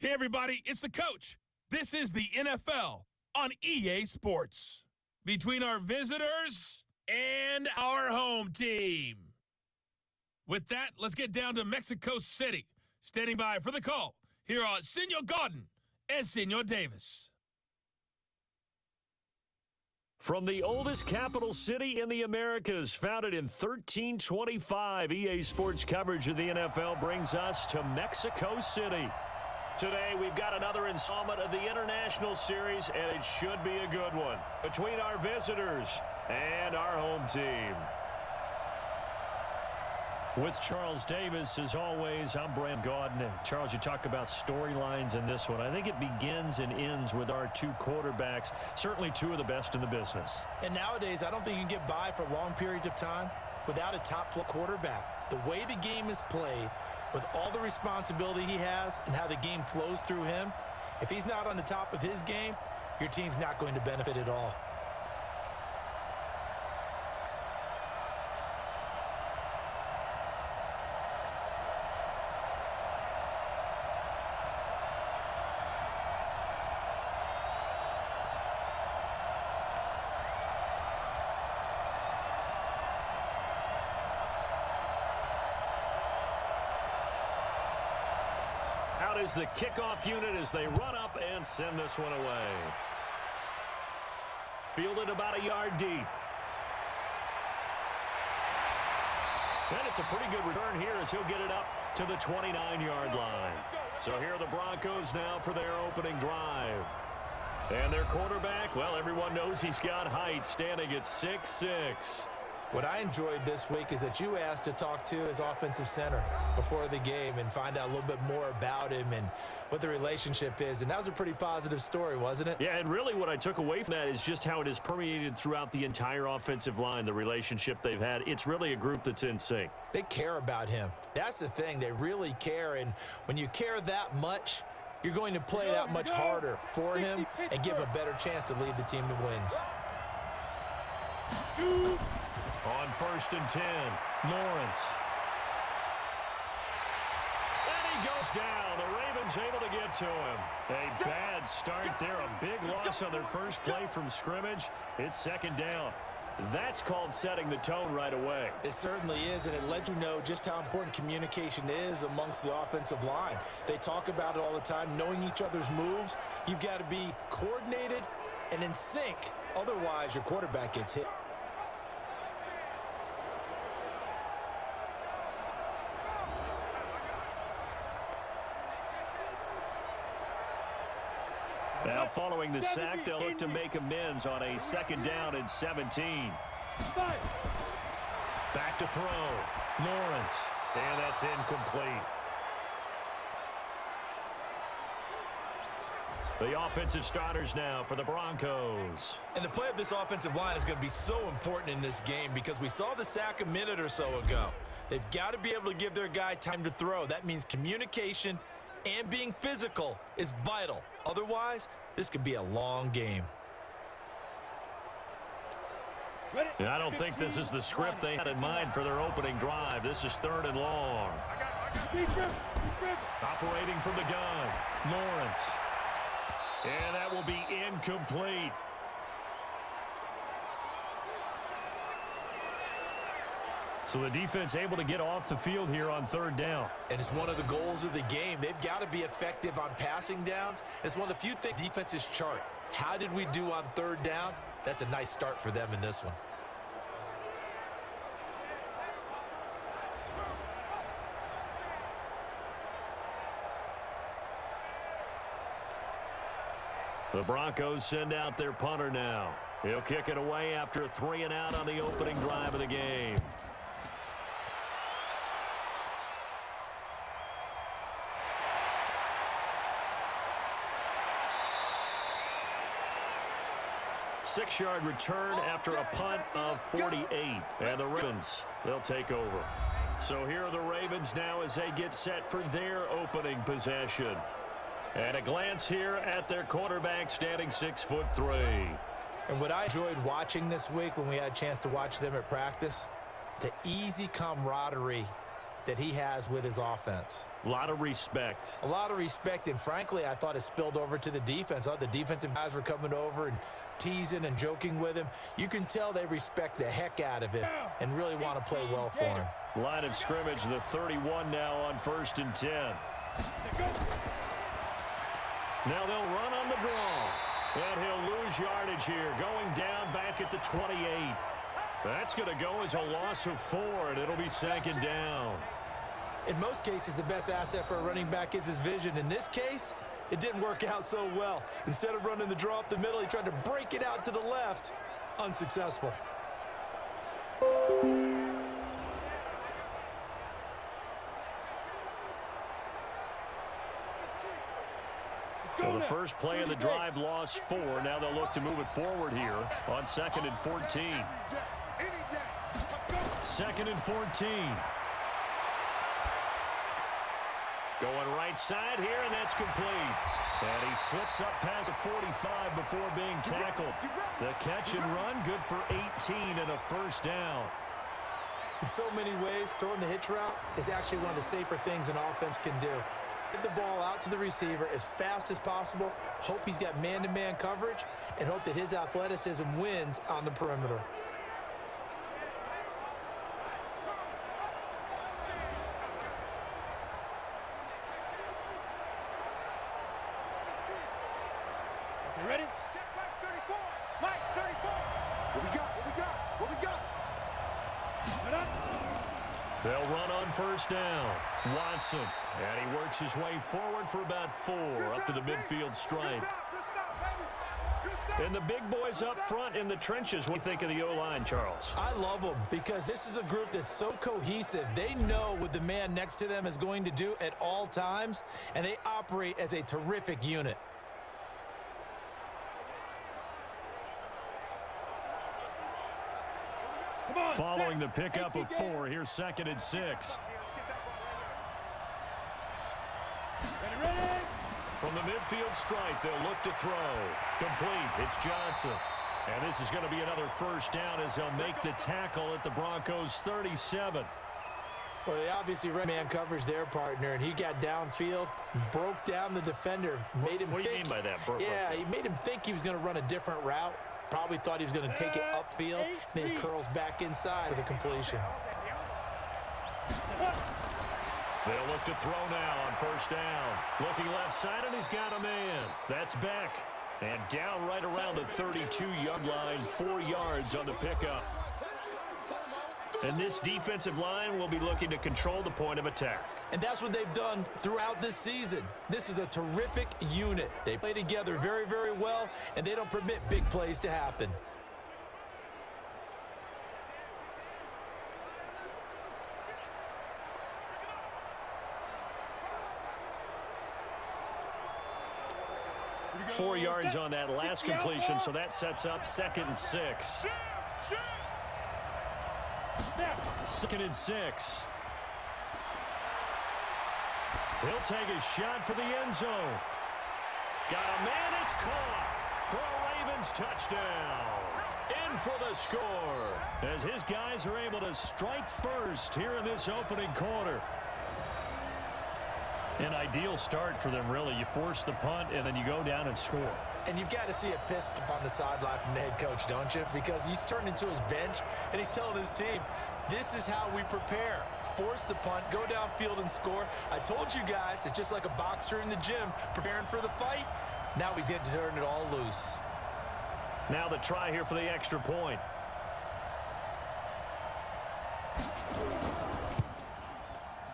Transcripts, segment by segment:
Hey, everybody, it's the coach. This is the NFL on EA Sports. Between our visitors and our home team. With that, let's get down to Mexico City. Standing by for the call, here are Senor Gordon and Senor Davis. From the oldest capital city in the Americas, founded in 1325, EA Sports coverage of the NFL brings us to Mexico City. Today, we've got another installment of the International Series, and it should be a good one, between our visitors and our home team. With Charles Davis, as always, I'm Brand Gordon. Charles, you talk about storylines in this one. I think it begins and ends with our two quarterbacks, certainly two of the best in the business. And nowadays, I don't think you can get by for long periods of time without a top-flight quarterback. The way the game is played, with all the responsibility he has and how the game flows through him, if he's not on the top of his game, your team's not going to benefit at all. Out is the kickoff unit as they run up and send this one away. Fielded about a yard deep. And it's a pretty good return here as he'll get it up to the 29-yard line. So here are the Broncos now for their opening drive. And their quarterback, well, everyone knows he's got height, standing at 6'6". What I enjoyed this week is that you asked to talk to his offensive center before the game and find out a little bit more about him and what the relationship is. And that was a pretty positive story, wasn't it? Yeah, and really what I took away from that is just how it has permeated throughout the entire offensive line, the relationship they've had. It's really a group that's in sync. They care about him. That's the thing. They really care. And when you care that much, you're going to play that much harder for him and give him a better chance to lead the team to wins. On 1st and 10, Lawrence. And he goes down. The Ravens able to get to him. A bad start there. A big loss on their first play from scrimmage. It's 2nd down. That's called setting the tone right away. It certainly is, and it lets you know just how important communication is amongst the offensive line. They talk about it all the time, knowing each other's moves. You've got to be coordinated and in sync. Otherwise, your quarterback gets hit. Now, following the sack, they'll look to make amends on a 2nd down and 17. Back to throw. Lawrence. And that's incomplete. The offensive starters now for the Broncos. And the play of this offensive line is going to be so important in this game because we saw the sack a minute or so ago. They've got to be able to give their guy time to throw. That means communication and being physical is vital. Otherwise, this could be a long game. And I don't think this is the script they had in mind for their opening drive. This is 3rd and long. Operating from the gun, Lawrence. And that will be incomplete. So the defense able to get off the field here on 3rd down. And it's one of the goals of the game. They've got to be effective on passing downs. It's one of the few things defenses chart. How did we do on 3rd down? That's a nice start for them in this one. The Broncos send out their punter now. He'll kick it away after a 3-and-out on the opening drive of the game. Six-yard return after a punt of 48. And the Ravens, they'll take over. So here are the Ravens now as they get set for their opening possession. And a glance here at their quarterback standing 6'3". And what I enjoyed watching this week when we had a chance to watch them at practice, the easy camaraderie that he has with his offense. A lot of respect. A lot of respect, and frankly, I thought it spilled over to the defense. I thought the defensive guys were coming over and teasing and joking with him. You can tell they respect the heck out of him and really want to play well for him. Line of scrimmage, the 31 now on 1st and 10. Now they'll run on the draw. And he'll lose yardage here, going down back at the 28. That's going to go as a loss of 4, and it'll be 2nd down. In most cases, the best asset for a running back is his vision. In this case, it didn't work out so well. Instead of running the draw up the middle, he tried to break it out to the left. Unsuccessful. Well, the first play of the drive lost 4. Now they'll look to move it forward here on 2nd and 14. 2nd and 14. Going right side here, and that's complete. And he slips up past the 45 before being tackled. The catch and run, good for 18 and a 1st down. In so many ways, throwing the hitch route is actually one of the safer things an offense can do. Get the ball out to the receiver as fast as possible, hope he's got man-to-man coverage, and hope that his athleticism wins on the perimeter. You ready? Check back 34. Mike 34. What we got? What we got? They'll run on 1st down. Watson. And he works his way forward for about 4 up to the midfield stripe. And the big boys up front in the trenches. What do you think of the O-line, Charles? I love them because this is a group that's so cohesive. They know what the man next to them is going to do at all times, and they operate as a terrific unit. Following the pickup of 4, here's 2nd and 6. From the midfield stripe, they'll look to throw. Complete. It's Johnson. And this is going to be another 1st down as they'll make the tackle at the Broncos' 37. Well, they obviously ran man coverage their partner, and he got downfield, broke down the defender, made him What do you think. mean by that? He made him think he was going to run a different route. Probably thought he was going to take it upfield, then he curls back inside of the completion. They'll look to throw now on 1st down. Looking left side, and he's got a man. That's Beck. And down right around the 32-yard line, 4 yards on the pickup. And this defensive line will be looking to control the point of attack. And that's what they've done throughout this season. This is a terrific unit. They play together very, very well, and they don't permit big plays to happen. Four yards on that last completion, so that sets up 2nd and 6. 2nd and 6. He'll take a shot for the end zone. Got a man, it's caught for a Ravens touchdown. In for the score as his guys are able to strike first here in this opening quarter. An ideal start for them, really. You force the punt, and then you go down and score. And you've got to see a fist bump on the sideline from the head coach, don't you? Because he's turned into his bench, and he's telling his team, this is how we prepare. Force the punt, go downfield and score. I told you guys, it's just like a boxer in the gym preparing for the fight. Now we get to turn it all loose. Now the try here for the extra point.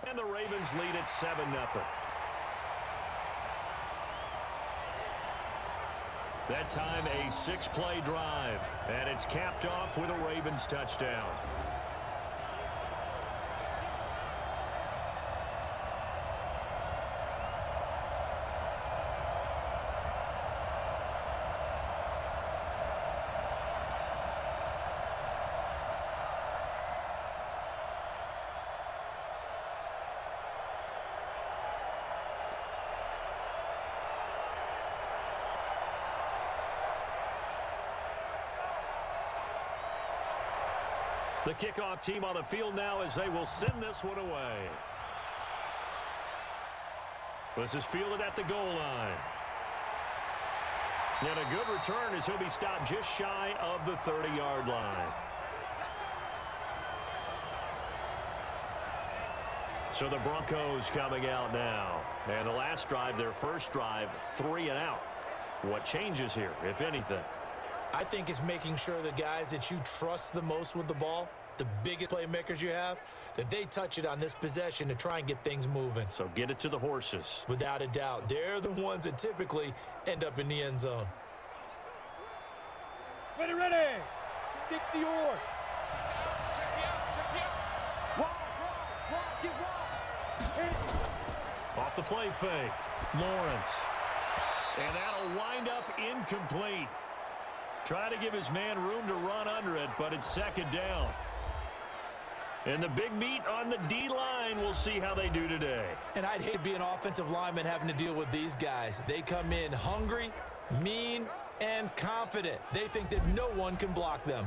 And the Ravens lead at 7-0. That time a 6-play drive. And it's capped off with a Ravens touchdown. The kickoff team on the field now as they will send this one away. This is fielded at the goal line. And a good return as he'll be stopped just shy of the 30-yard line. So the Broncos coming out now. And the last drive, their first drive, 3 and out. What changes here, if anything? I think it's making sure the guys that you trust the most with the ball, the biggest playmakers you have, that they touch it on this possession to try and get things moving. So get it to the horses. Without a doubt. They're the ones that typically end up in the end zone. Ready, ready. 60 yards. Check me out. Wall, get wall. Off the play fake. Lawrence. And that'll wind up incomplete. Try to give his man room to run under it, but it's second down. And the big meat on the D-line, we'll see how they do today. And I'd hate to be an offensive lineman having to deal with these guys. They come in hungry, mean, and confident. They think that no one can block them.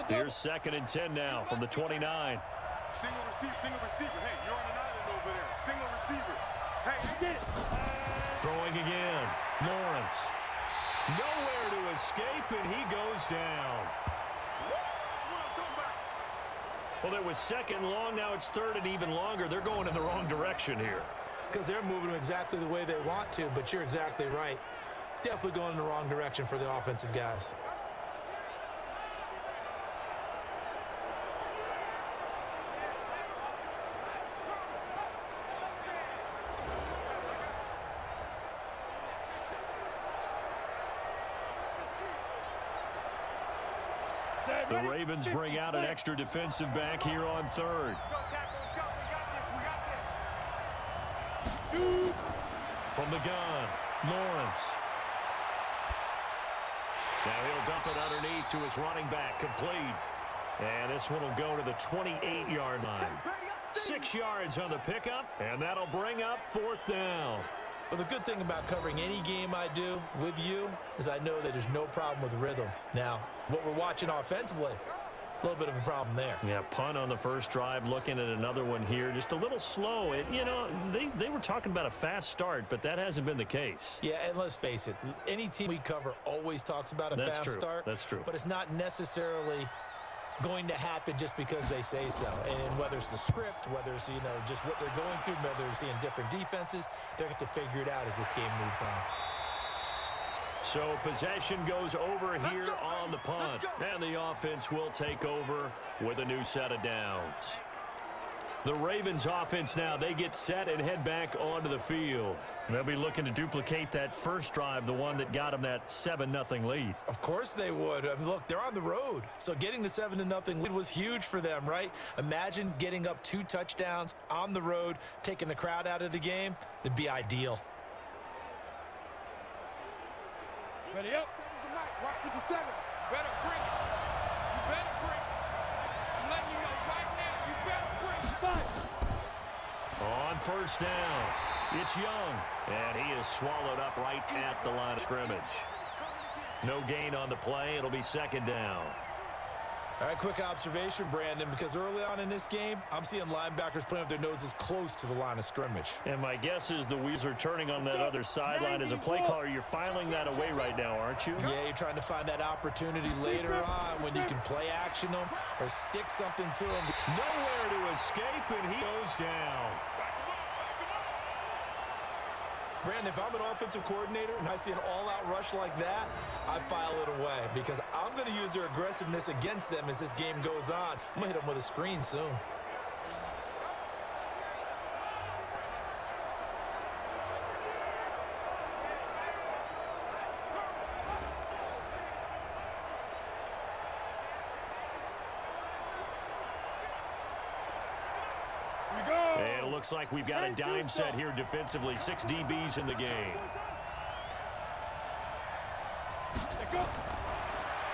Here's 2nd and 10 now from the 29. Single receiver. Hey, you're on an island over there. Single receiver. Hey, get it. Throwing again. Lawrence. Nowhere to escape, and he goes down. Well, it was 2nd long. Now it's 3rd and even longer. They're going in the wrong direction here. Because they're moving them exactly the way they want to, but you're exactly right. Definitely going in the wrong direction for the offensive guys. The Ravens bring out an extra defensive back here on 3rd. From the gun, Lawrence. Now he'll dump it underneath to his running back, complete. And this one will go to the 28-yard line. 6 yards on the pickup, and that'll bring up 4th down. Well, the good thing about covering any game I do with you is I know that there's no problem with rhythm. Now, what we're watching offensively, a little bit of a problem there. Yeah, punt on the first drive, looking at another one here. Just a little slow. They were talking about a fast start, but that hasn't been the case. Yeah, and let's face it, any team we cover always talks about a fast start. That's true. But it's not necessarily going to happen just because they say so. And whether it's the script, whether it's, just what they're going through, whether they're seeing different defenses, they're going to figure it out as this game moves on. So possession goes over here on the punt. And the offense will take over with a new set of downs. The Ravens offense now, they get set and head back onto the field. They'll be looking to duplicate that first drive, the one that got them that 7-0 lead. Of course they would. I mean, look, they're on the road. So getting the 7-0 lead was huge for them, right? Imagine getting up 2 touchdowns on the road, taking the crowd out of the game. It'd be ideal. Ready up. Watch 57. Better bring it. You better bring it. I'm letting you know right now. You better bring it. On first down, it's Young, and he is swallowed up right at the line of scrimmage. No gain on the play. It'll be 2nd down. All right, quick observation, Brandon, because early on in this game, I'm seeing linebackers playing with their noses close to the line of scrimmage. And my guess is the Weeds are turning on that other sideline. As a play caller, you're filing that away right now, aren't you? Yeah, you're trying to find that opportunity later on when you can play action them or stick something to them. Nowhere to escape, and he goes down. Brandon, if I'm an offensive coordinator and I see an all-out rush like that, I file it away because I'm going to use their aggressiveness against them as this game goes on. I'm going to hit them with a screen soon. And it looks like we've got a dime set here defensively. 6 DBs in the game.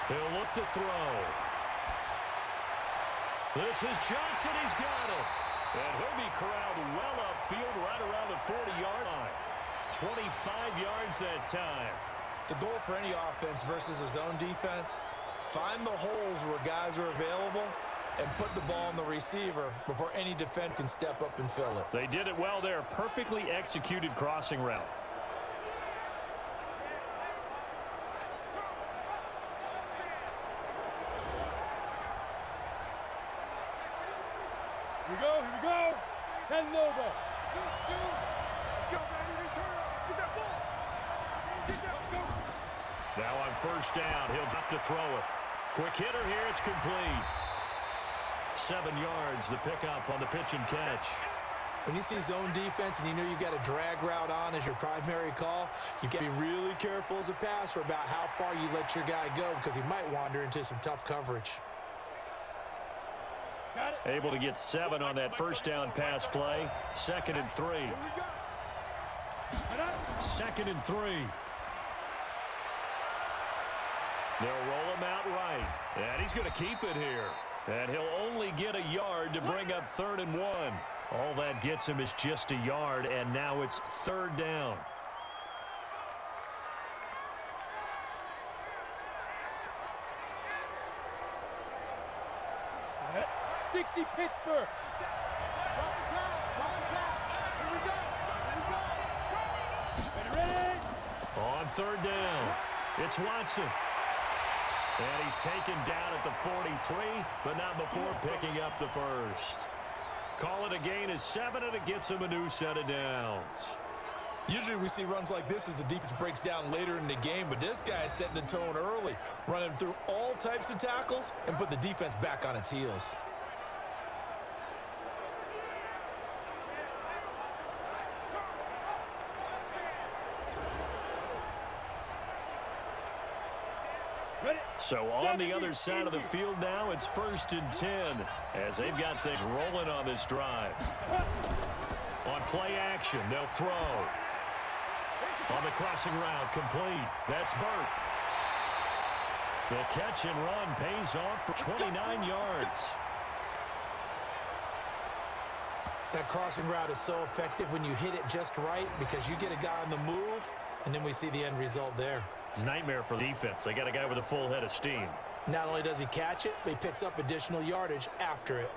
He'll look to throw. This is Johnson. He's got it. And he'll be corralled well upfield right around the 40-yard line. 25 yards that time. The goal for any offense versus a zone defense, find the holes where guys are available and put the ball on the receiver before any defense can step up and fill it. They did it well there. Perfectly executed crossing route. Here we go. 10 over. Let's go, baby. Return up. Get that ball. Get that ball. Now on first down, he'll drop to throw it. Quick hitter here, it's complete. 7 yards, the pickup on the pitch and catch. When you see zone defense and you know you got a drag route on as your primary call, you got to be really careful as a passer about how far you let your guy go because he might wander into some tough coverage. Able to get 7 on that first down pass play. 2nd and 3. 2nd and 3. They'll roll him out right. And he's going to keep it here. And he'll only get a yard to bring up 3rd and 1. All that gets him is just a yard, and now it's 3rd down. 60 Pittsburgh. Ready? On 3rd down, it's Watson. And he's taken down at the 43, but not before picking up the first. Call it a gain of 7, and it gets him a new set of downs. Usually we see runs like this as the defense breaks down later in the game, but this guy is setting the tone early, running through all types of tackles and put the defense back on its heels. So on the other side of the field now, it's 1st and 10 as they've got things rolling on this drive. On play action, they'll throw. On the crossing route, complete. That's Burt. The catch and run pays off for 29 yards. That crossing route is so effective when you hit it just right because you get a guy on the move, and then we see the end result there. It's a nightmare for defense. They got a guy with a full head of steam. Not only does he catch it, but he picks up additional yardage after it.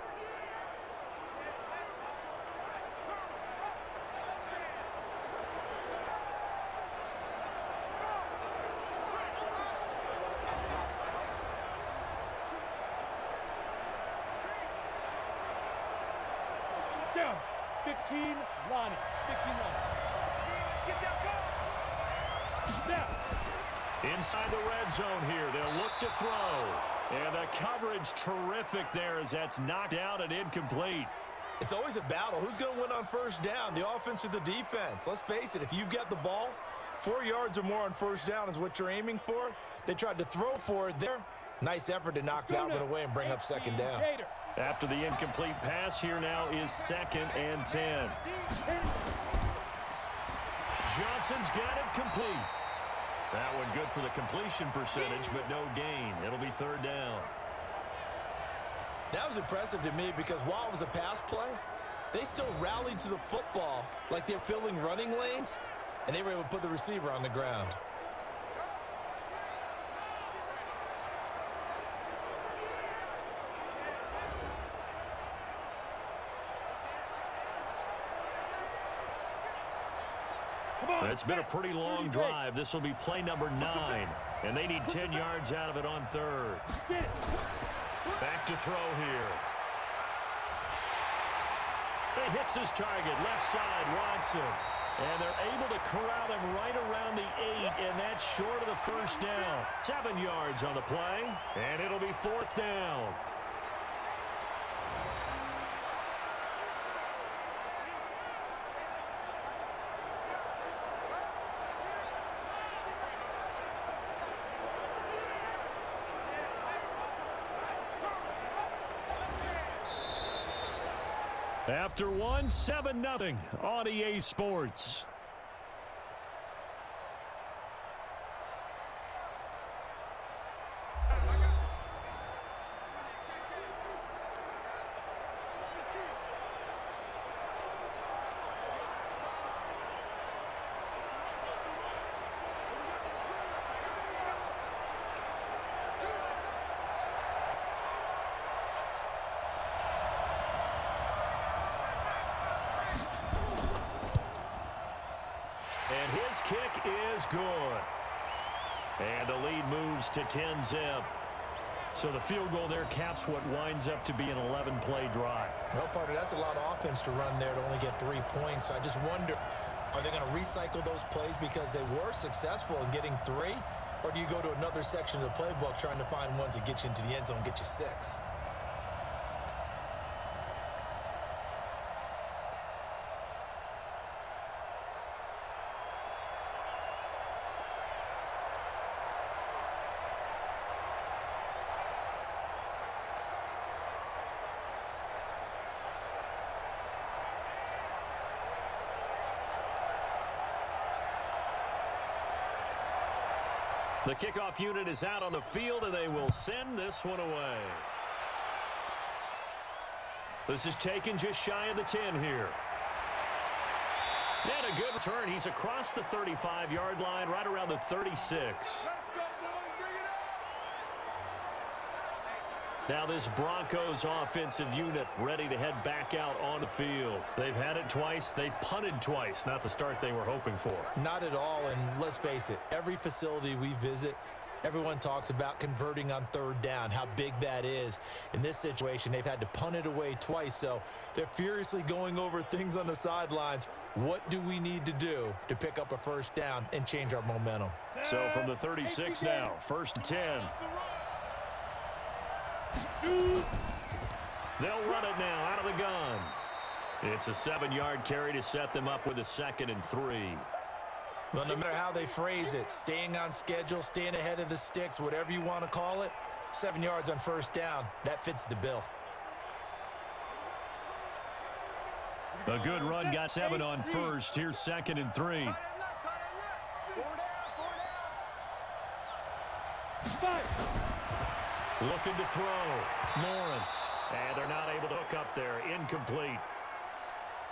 Down. 15, Lonnie. 15, Lonnie. Get that ball. Down. Inside the red zone here, they'll look to throw. And the coverage terrific there as that's knocked out and incomplete. It's always a battle. Who's going to win on first down, the offense or the defense? Let's face it, if you've got the ball, 4 yards or more on first down is what you're aiming for. They tried to throw for it there. Nice effort to knock that one away and bring up 2nd down. After the incomplete pass, here now is 2nd and 10. Johnson's got it complete. That one good for the completion percentage, but no gain. It'll be 3rd down. That was impressive to me because while it was a pass play, they still rallied to the football like they're filling running lanes, and they were able to put the receiver on the ground. It's been a pretty long drive. This will be play number 9, and they need 10 yards out of it on 3rd. Back to throw here. He hits his target, left side, Watson. And they're able to corral him right around the 8, and that's short of the first down. 7 yards on the play, and it'll be 4th down. After one, 7-0 on EA Sports. And his kick is good. And the lead moves to 10-zip. So the field goal there caps what winds up to be an 11-play drive. Well, partner, that's a lot of offense to run there to only get 3 points. I just wonder, are they going to recycle those plays because they were successful in getting 3? Or do you go to another section of the playbook trying to find ones that get you into the end zone and get you 6? The kickoff unit is out on the field, and they will send this one away. This is taken just shy of the 10 here. And a good return. He's across the 35-yard line, right around the 36. Now this Broncos offensive unit ready to head back out on the field. They've had it twice. They've punted twice. Not the start they were hoping for. Not at all, and let's face it, every facility we visit, everyone talks about converting on 3rd down, how big that is. In this situation, they've had to punt it away twice, so they're furiously going over things on the sidelines. What do we need to do to pick up a 1st down and change our momentum? So from the 36 now, 1st and 10. They'll run it now out of the gun. It's a 7-yard carry to set them up with a 2nd and 3. Well, no matter how they phrase it, staying on schedule, staying ahead of the sticks, whatever you want to call it, 7 yards on 1st down, that fits the bill. A good run got 7 on 1st. Here's 2nd and 3. Looking to throw. Lawrence. And they're not able to hook up there. Incomplete.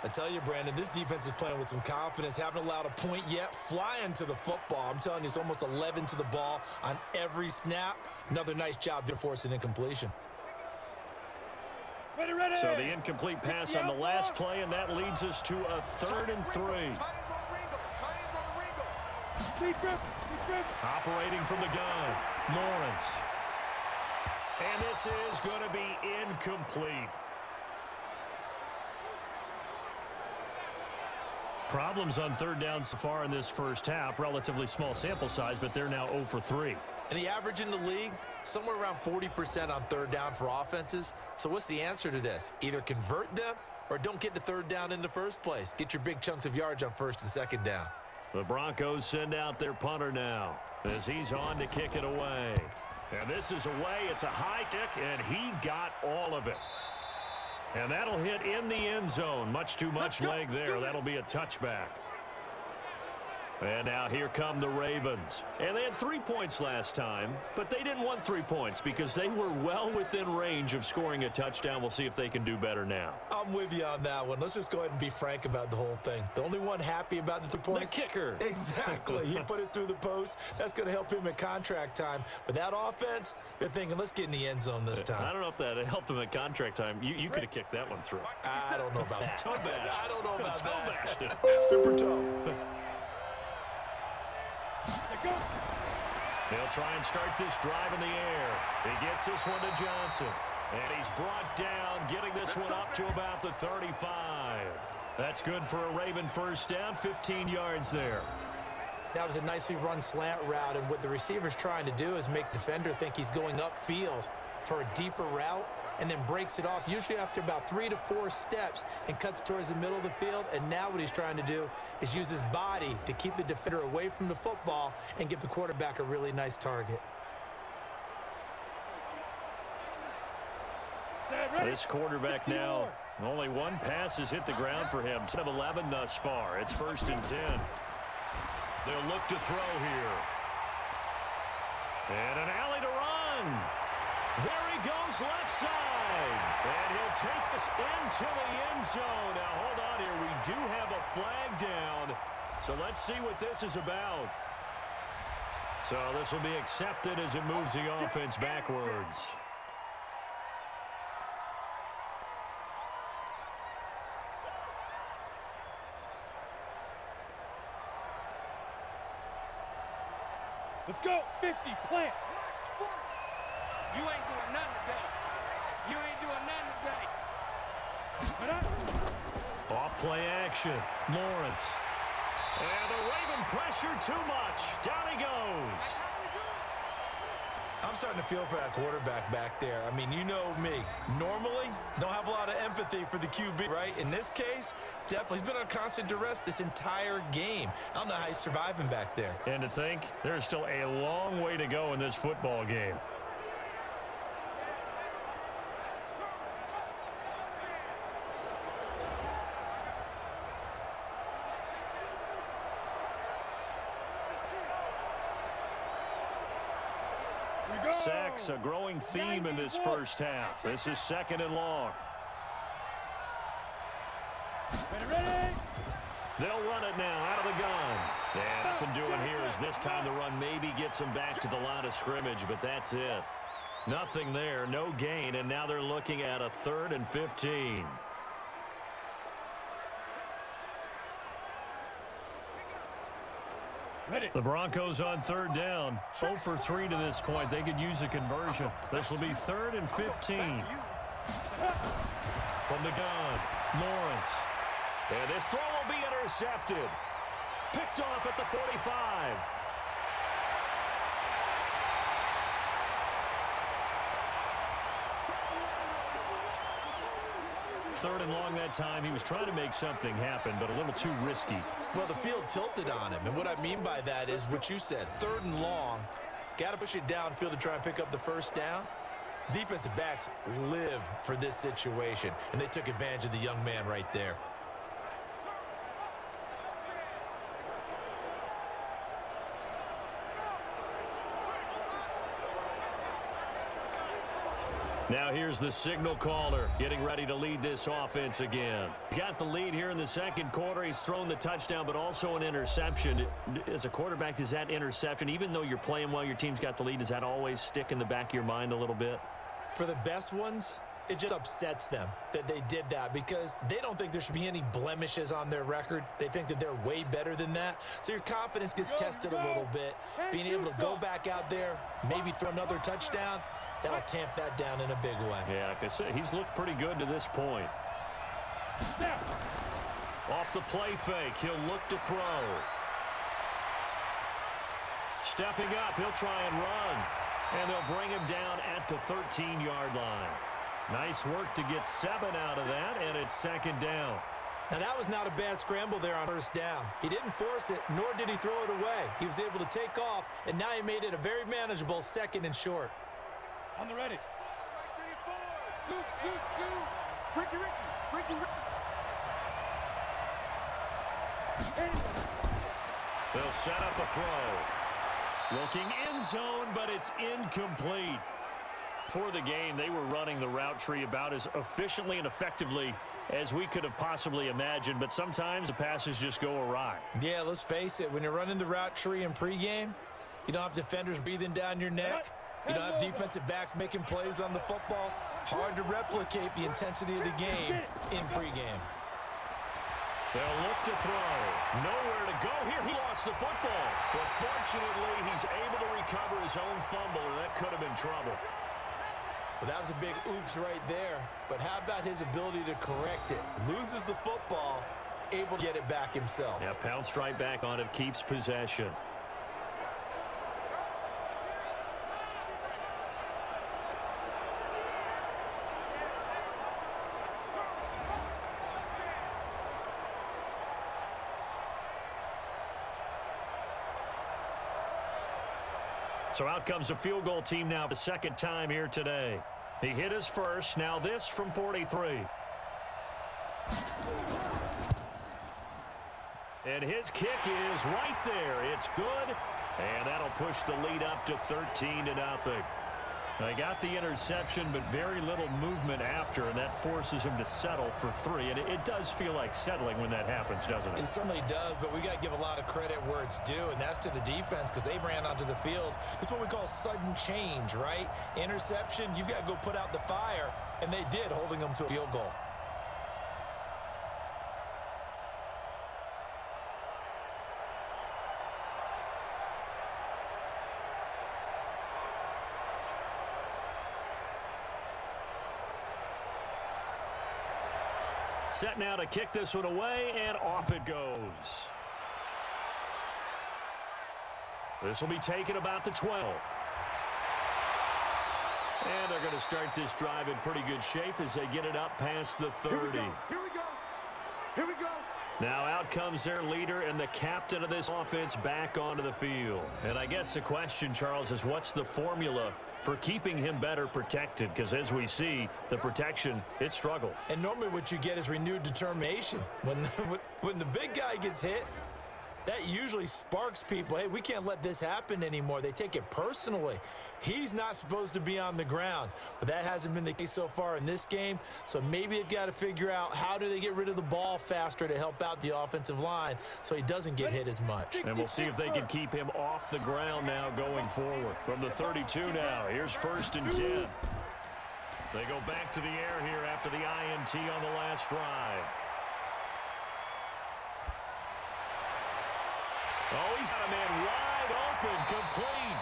I tell you, Brandon, this defense is playing with some confidence. Haven't allowed a point yet. Flying to the football. I'm telling you, it's almost 11 to the ball on every snap. Another nice job there for us in incompletion. Ready. So the incomplete pass on the last play, and that leads us to a 3rd and 3. Operating from the gun. Lawrence. And this is going to be incomplete. Problems on 3rd down so far in this first half. Relatively small sample size, but they're now 0 for 3. And the average in the league, somewhere around 40% on 3rd down for offenses. So what's the answer to this? Either convert them or don't get to 3rd down in the first place. Get your big chunks of yards on 1st and 2nd down. The Broncos send out their punter now as he's on to kick it away. And this is away. It's a high kick, and he got all of it. And that'll hit in the end zone. Much too much leg there. That'll be a touchback. And now here come the Ravens. And they had 3 points last time, but they didn't want 3 points because they were well within range of scoring a touchdown. We'll see if they can do better now. I'm with you on that one. Let's just go ahead and be frank about the whole thing. The only one happy about the 3 point? The kicker. Exactly. He put it through the post. That's going to help him in contract time. But that offense, they're thinking, let's get in the end zone this time. I don't know if that helped him at contract time. You could have kicked that one through. I don't know about that. Toe bash. I don't know about Toe bashed it. that. Super toe. They'll try and start this drive in the air. He gets this one to Johnson. And he's brought down, getting this one up to about the 35. That's good for a Raven 1st down, 15 yards there. That was a nicely run slant route, and what the receiver's trying to do is make the defender think he's going upfield for a deeper route and then breaks it off, usually after about 3 to 4 steps, and cuts towards the middle of the field. And now what he's trying to do is use his body to keep the defender away from the football and give the quarterback a really nice target. This quarterback now, only 1 pass has hit the ground for him. 10 of 11 thus far. It's 1st and 10. They'll look to throw here. And an alley to run. There he goes left side. And he'll take this into the end zone. Now, hold on here. We do have a flag down. So let's see what this is about. So this will be accepted as it moves the offense backwards. Let's go. 50, plant. You ain't doing nothing today. You ain't doing nothing today. Off play action. Lawrence. And the Raven pressure too much. Down he goes. I'm starting to feel for that quarterback back there. I mean, you know me. Normally, don't have a lot of empathy for the QB, right? In this case, definitely. He's been on constant duress this entire game. I don't know how he's surviving back there. And to think, there's still a long way to go in this football game. Sacks, a growing theme in this first half. This is 2nd and long. Ready? They'll run it now out of the gun. And nothing doing here is this time the run maybe gets them back to the line of scrimmage, but that's it. Nothing there, no gain, and now they're looking at a 3rd and 15. The Broncos on 3rd down. 0 for 3 to this point. They could use a conversion. This will be 3rd and 15. From the gun, Lawrence. And this throw will be intercepted. Picked off at the 45. Third and long that time. He was trying to make something happen, but a little too risky. Well, the field tilted on him, and what I mean by that is what you said. 3rd and long, got to push it downfield to try and pick up the first down. Defensive backs live for this situation, and they took advantage of the young man right there. Now here's the signal caller getting ready to lead this offense again. Got the lead here in the 2nd quarter. He's thrown the touchdown, but also an interception. As a quarterback, does that interception, even though you're playing well, your team's got the lead, does that always stick in the back of your mind a little bit? For the best ones, it just upsets them that they did that because they don't think there should be any blemishes on their record. They think that they're way better than that. So your confidence gets tested a little bit. Being able to go back out there, maybe throw another touchdown, that'll tamp that down in a big way. Yeah, like I said, he's looked pretty good to this point. Off the play fake, he'll look to throw. Stepping up, he'll try and run. And they'll bring him down at the 13-yard line. Nice work to get 7 out of that, and it's 2nd down. Now, that was not a bad scramble there on 1st down. He didn't force it, nor did he throw it away. He was able to take off, and now he made it a very manageable 2nd and short. On the ready. Scoot, scoot, scoot. Ricky, Ricky, Ricky, Ricky. They'll set up a throw. Looking end zone, but it's incomplete. For the game, they were running the route tree about as efficiently and effectively as we could have possibly imagined, but sometimes the passes just go awry. Yeah, let's face it. When you're running the route tree in pregame, you don't have defenders breathing down your neck. You don't have defensive backs making plays on the football. Hard to replicate the intensity of the game in pregame. They'll look to throw. Nowhere to go here. He lost the football. But fortunately, he's able to recover his own fumble, and that could have been trouble. Well, that was a big oops right there. But how about his ability to correct it? Loses the football, able to get it back himself. Yeah, pounced right back on it, keeps possession. So out comes a field goal team now the 2nd time here today. He hit his first. Now this from 43. And his kick is right there. It's good. And that'll push the lead up to 13-0. They got the interception, but very little movement after, and that forces him to settle for 3. And it does feel like settling when that happens, doesn't it? It certainly does, but we got to give a lot of credit where it's due, and that's to the defense because they ran onto the field. It's what we call sudden change, right? Interception, you got to go put out the fire, and they did, holding them to a field goal. Set now to kick this one away, and off it goes. This will be taken about the 12. And they're going to start this drive in pretty good shape as they get it up past the 30. Here we go. Here we go. Now out comes their leader and the captain of this offense back onto the field. And I guess the question, Charles, is what's the formula for keeping him better protected? Because as we see, the protection, it struggled. And normally what you get is renewed determination. When the big guy gets hit, that usually sparks people. Hey, we can't let this happen anymore. They take it personally. He's not supposed to be on the ground, but that hasn't been the case so far in this game. So maybe they've got to figure out how do they get rid of the ball faster to help out the offensive line so he doesn't get hit as much. And we'll see if they can keep him off the ground now going forward. From the 32 now, here's 1st and 10. They go back to the air here after the INT on the last drive. Oh, he's got a man wide open, complete.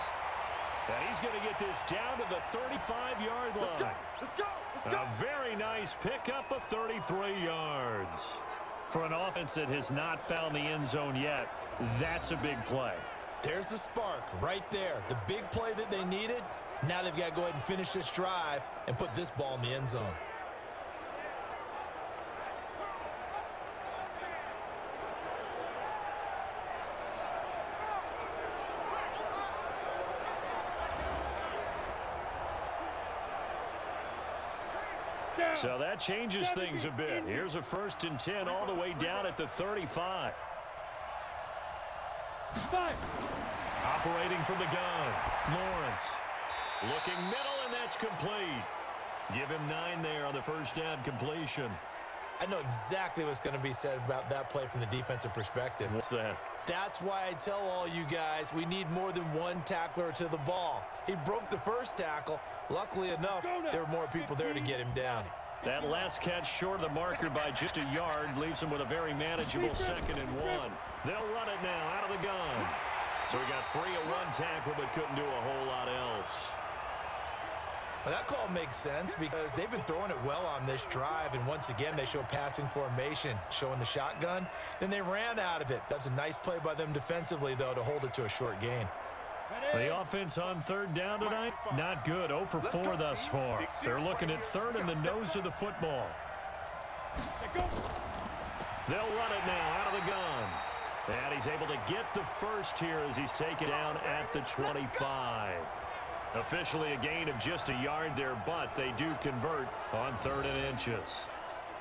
And he's going to get this down to the 35-yard line. Let's go. A very nice pickup of 33 yards. For an offense that has not found the end zone yet, that's a big play. There's the spark right there. The big play that they needed. Now they've got to go ahead and finish this drive and put this ball in the end zone. So that changes things a bit. Here's a 1st and 10 all the way down at the 35. Operating from the gun, Lawrence. Looking middle, and that's complete. Give him 9 there on the first down completion. I know exactly what's going to be said about that play from the defensive perspective. What's that? That's why I tell all you guys we need more than one tackler to the ball. He broke the first tackle. Luckily enough, there were more people there to get him down. That last catch short of the marker by just a yard leaves him with a very manageable 2nd and 1. They'll run it now out of the gun. So he got free of one tackle but couldn't do a whole lot else. Well, that call makes sense because they've been throwing it well on this drive, and once again they show passing formation, showing the shotgun. Then they ran out of it. That's a nice play by them defensively, though, to hold it to a short gain. The offense on 3rd down tonight, not good. 0 for 4 thus far. They're looking at 3rd in the nose of the football. They'll run it now out of the gun. And he's able to get the first here as he's taken down at the 25. Officially a gain of just a yard there, but they do convert on 3rd and inches.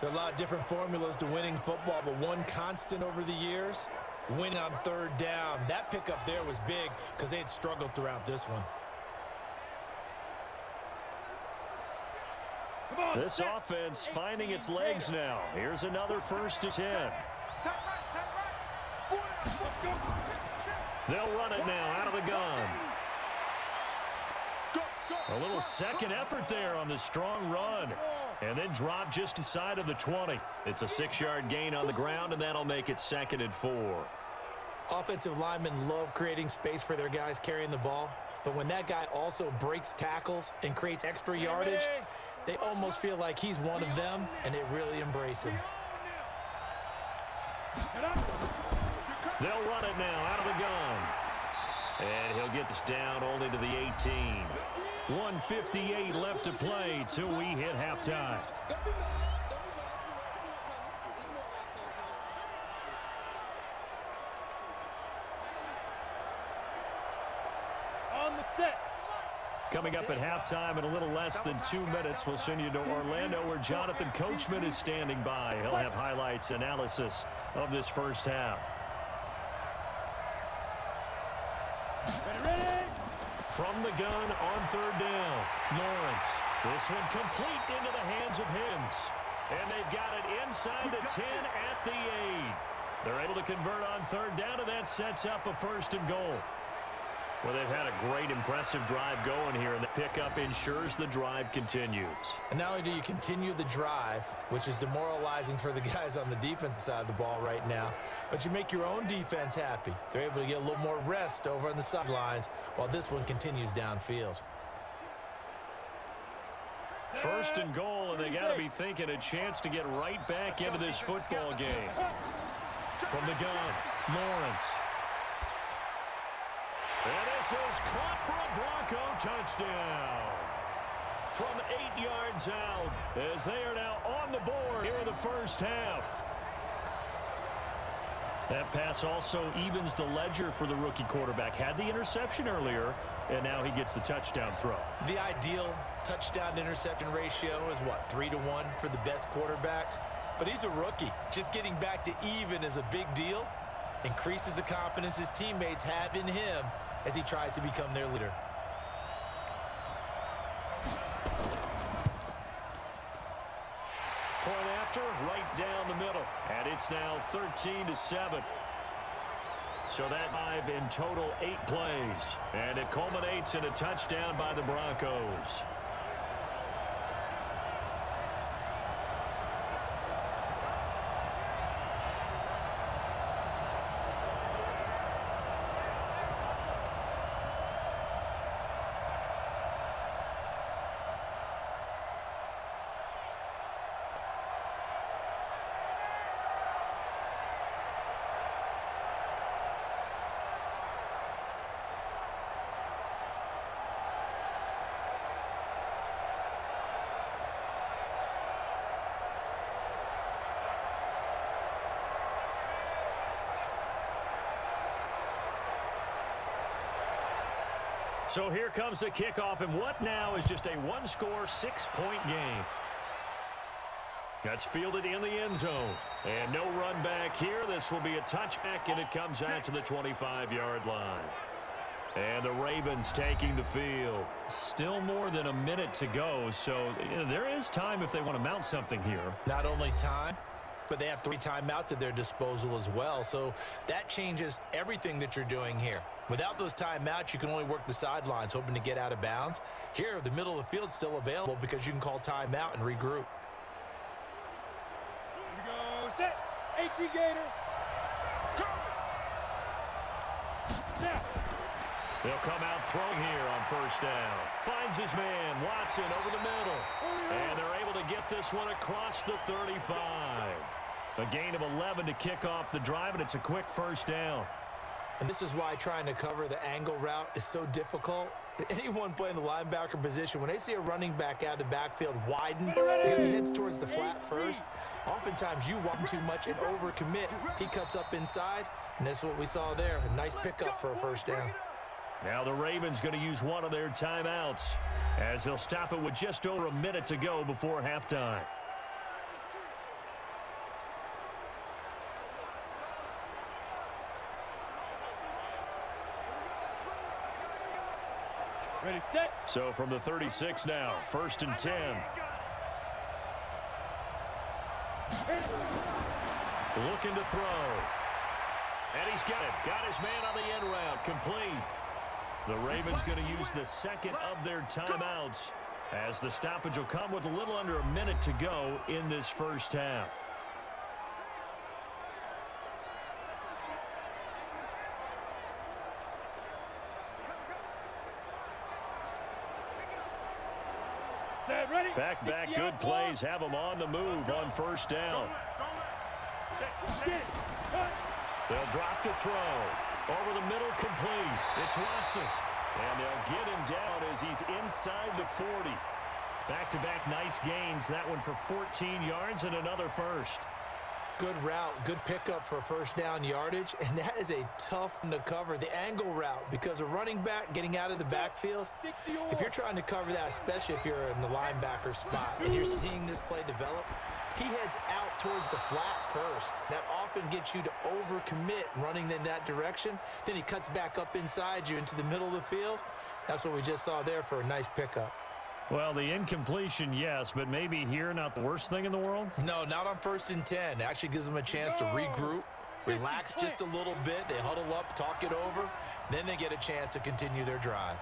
There are a lot of different formulas to winning football, but one constant over the years, win on 3rd down. That pickup there was big because they had struggled throughout this one. This offense finding its legs now. Here's another 1st and 10. They'll run it now out of the gun. A little second effort there on the strong run. And then drop just inside of the 20. It's a 6-yard gain on the ground, and that'll make it 2nd and 4. Offensive linemen love creating space for their guys carrying the ball. But when that guy also breaks tackles and creates extra yardage, they almost feel like he's one of them, and they really embrace him. They'll run it now out of the gun. And he'll get this down only to the 18. 1:58 left to play till we hit halftime. On the set. Coming up at halftime in a little less than 2 minutes, we'll send you to Orlando where Jonathan Coachman is standing by. He'll have highlights, analysis of this first half. Ready? From the gun on 3rd down, Lawrence. This one complete into the hands of Hins. And they've got it inside the 10 at the 8. They're able to convert on 3rd down, and that sets up a 1st and goal. Well, they've had a great, impressive drive going here, and the pickup ensures the drive continues. And not only do you continue the drive, which is demoralizing for the guys on the defensive side of the ball right now, but you make your own defense happy. They're able to get a little more rest over on the sidelines while this one continues downfield. First and goal, and they got to be thinking a chance to get right back into this football game. From the gun, Lawrence. And this is caught for a Bronco touchdown. From 8 yards out, as they are now on the board here in the first half. That pass also evens the ledger for the rookie quarterback. Had the interception earlier, and now he gets the touchdown throw. The ideal touchdown-interception ratio is, what, 3-to-1 for the best quarterbacks? But he's a rookie. Just getting back to even is a big deal. Increases the confidence his teammates have in him as he tries to become their leader. Point after, right down the middle. And it's now 13-7. So that 5 in total, 8 plays. And it culminates in a touchdown by the Broncos. So here comes the kickoff, and what now is just a one-score, 6-point game. That's fielded in the end zone. And no run back here. This will be a touchback, and it comes out to the 25-yard line. And the Ravens taking the field. Still more than a minute to go, so there is time if they want to mount something here. Not only time, but they have 3 timeouts at their disposal as well. So that changes everything that you're doing here. Without those timeouts, you can only work the sidelines, hoping to get out of bounds. Here, the middle of the field's still available because you can call timeout and regroup. Here we go. Set. AT Gator. Now. They'll come out throwing here on first down. Finds his man, Watson, over the middle. And they're able to get this one across the 35. A gain of 11 to kick off the drive, and it's a quick first down. And this is why trying to cover the angle route is so difficult. Anyone playing the linebacker position, when they see a running back out of the backfield widen because he heads towards the flat first, oftentimes you widen too much and overcommit. He cuts up inside, and that's what we saw there. A nice pickup for a first down. Now the Ravens going to use one of their timeouts as they'll stop it with just over a minute to go before halftime. Ready, set. So from the 36 now, 1st and 10. Looking to throw. And he's got it. Got his man on the end route. Complete. The Ravens going to use the second of their timeouts as the stoppage will come with a little under a minute to go in this first half. Back, good plays. Have them on the move on first down. They'll drop to throw. Over the middle, complete. It's Watson. And they'll get him down as he's inside the 40. Back-to-back nice gains. That one for 14 yards and another first. Good route, good pickup for first down yardage, and that is a tough one to cover, the angle route, because a running back getting out of the backfield, if you're trying to cover that, especially if you're in the linebacker spot and you're seeing this play develop, he heads out towards the flat first. That often gets you to overcommit running in that direction. Then he cuts back up inside you into the middle of the field. That's what we just saw there for a nice pickup. Well, the incompletion, yes, but maybe here not the worst thing in the world? No, not on 1st and 10. It actually gives them a chance to regroup, relax just a little bit. They huddle up, talk it over. Then they get a chance to continue their drive.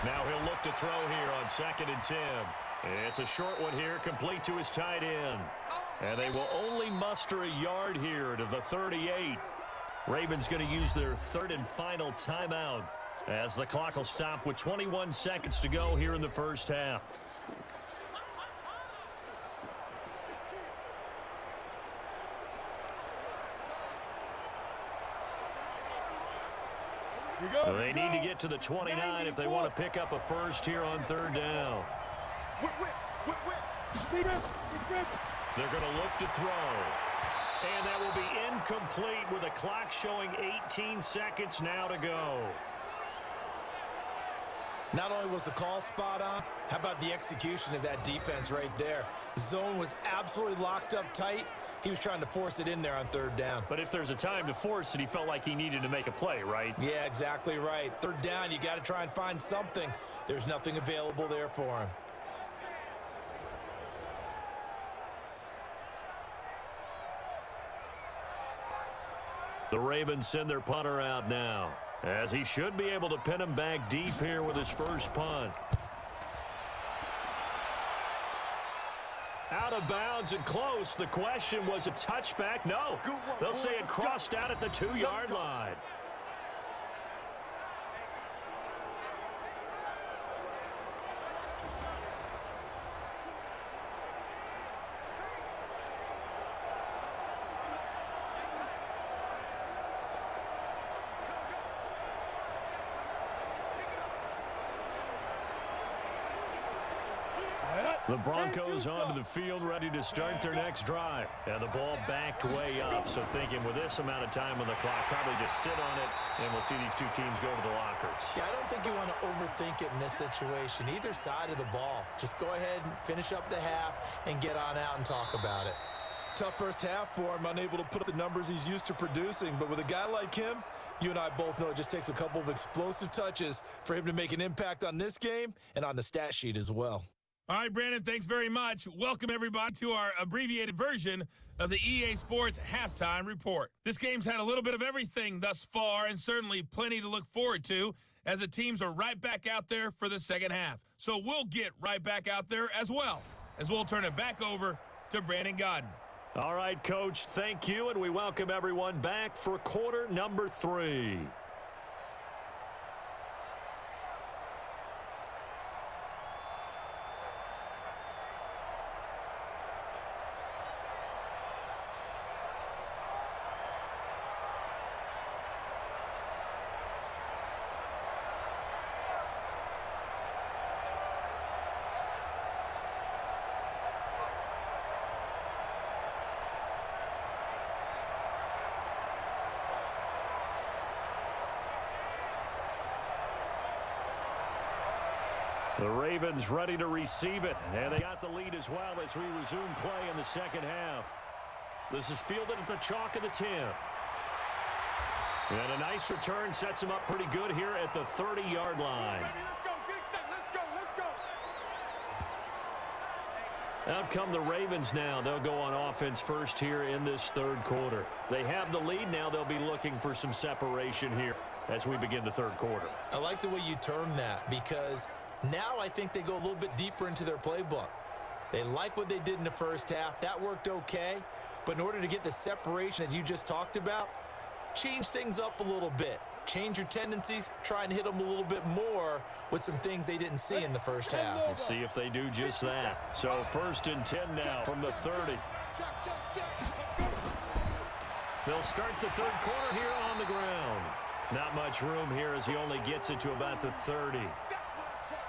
Now he'll look to throw here on 2nd and 10. It's a short one here, complete to his tight end. And they will only muster a yard here to the 38. Ravens going to use their 3rd and final timeout as the clock will stop with 21 seconds to go here in the first half. They need to get to the 29 if they want to pick up a first here on third down. They're going to look to throw. And that will be incomplete with the clock showing 18 seconds now to go. Not only was the call spot on, how about the execution of that defense right there? Zone was absolutely locked up tight. He was trying to force it in there on third down. But if there's a time to force it, he felt like he needed to make a play, right? Yeah, exactly right. Third down, you got to try and find something. There's nothing available there for him. The Ravens send their punter out now, as he should be able to pin him back deep here with his first punt. Out of bounds and close. The question was a touchback. No, they'll say it crossed out at the 2-yard line. The Broncos onto the field, ready to start their next drive. And the ball backed way up, so thinking with this amount of time on the clock, probably just sit on it, and we'll see these two teams go to the lockers. Yeah, I don't think you want to overthink it in this situation. Either side of the ball. Just go ahead and finish up the half and get on out and talk about it. Tough first half for him, unable to put up the numbers he's used to producing. But with a guy like him, you and I both know it just takes a couple of explosive touches for him to make an impact on this game and on the stat sheet as well. All right, Brandon, thanks very much. Welcome, everybody, to our abbreviated version of the EA Sports Halftime Report. This game's had a little bit of everything thus far, and certainly plenty to look forward to, as the teams are right back out there for the second half. So we'll get right back out there as well, as we'll turn it back over to Brandon Godden. All right, Coach, thank you, and we welcome everyone back for quarter number 3. The Ravens ready to receive it, and they got the lead as well as we resume play in the second half. This is fielded at the chalk of the 10. And a nice return sets him up pretty good here at the 30-yard line. Out come the Ravens now. They'll go on offense first here in this third quarter. They have the lead now. They'll be looking for some separation here as we begin the third quarter. I like the way you term that, because now I think they go a little bit deeper into their playbook. They like what they did in the first half. That worked okay. But in order to get the separation that you just talked about, change things up a little bit. Change your tendencies. Try and hit them a little bit more with some things they didn't see in the first half. Let's see if they do just that. So 1st and 10 now from the 30. They'll start the third quarter here on the ground. Not much room here as he only gets it to about the 30.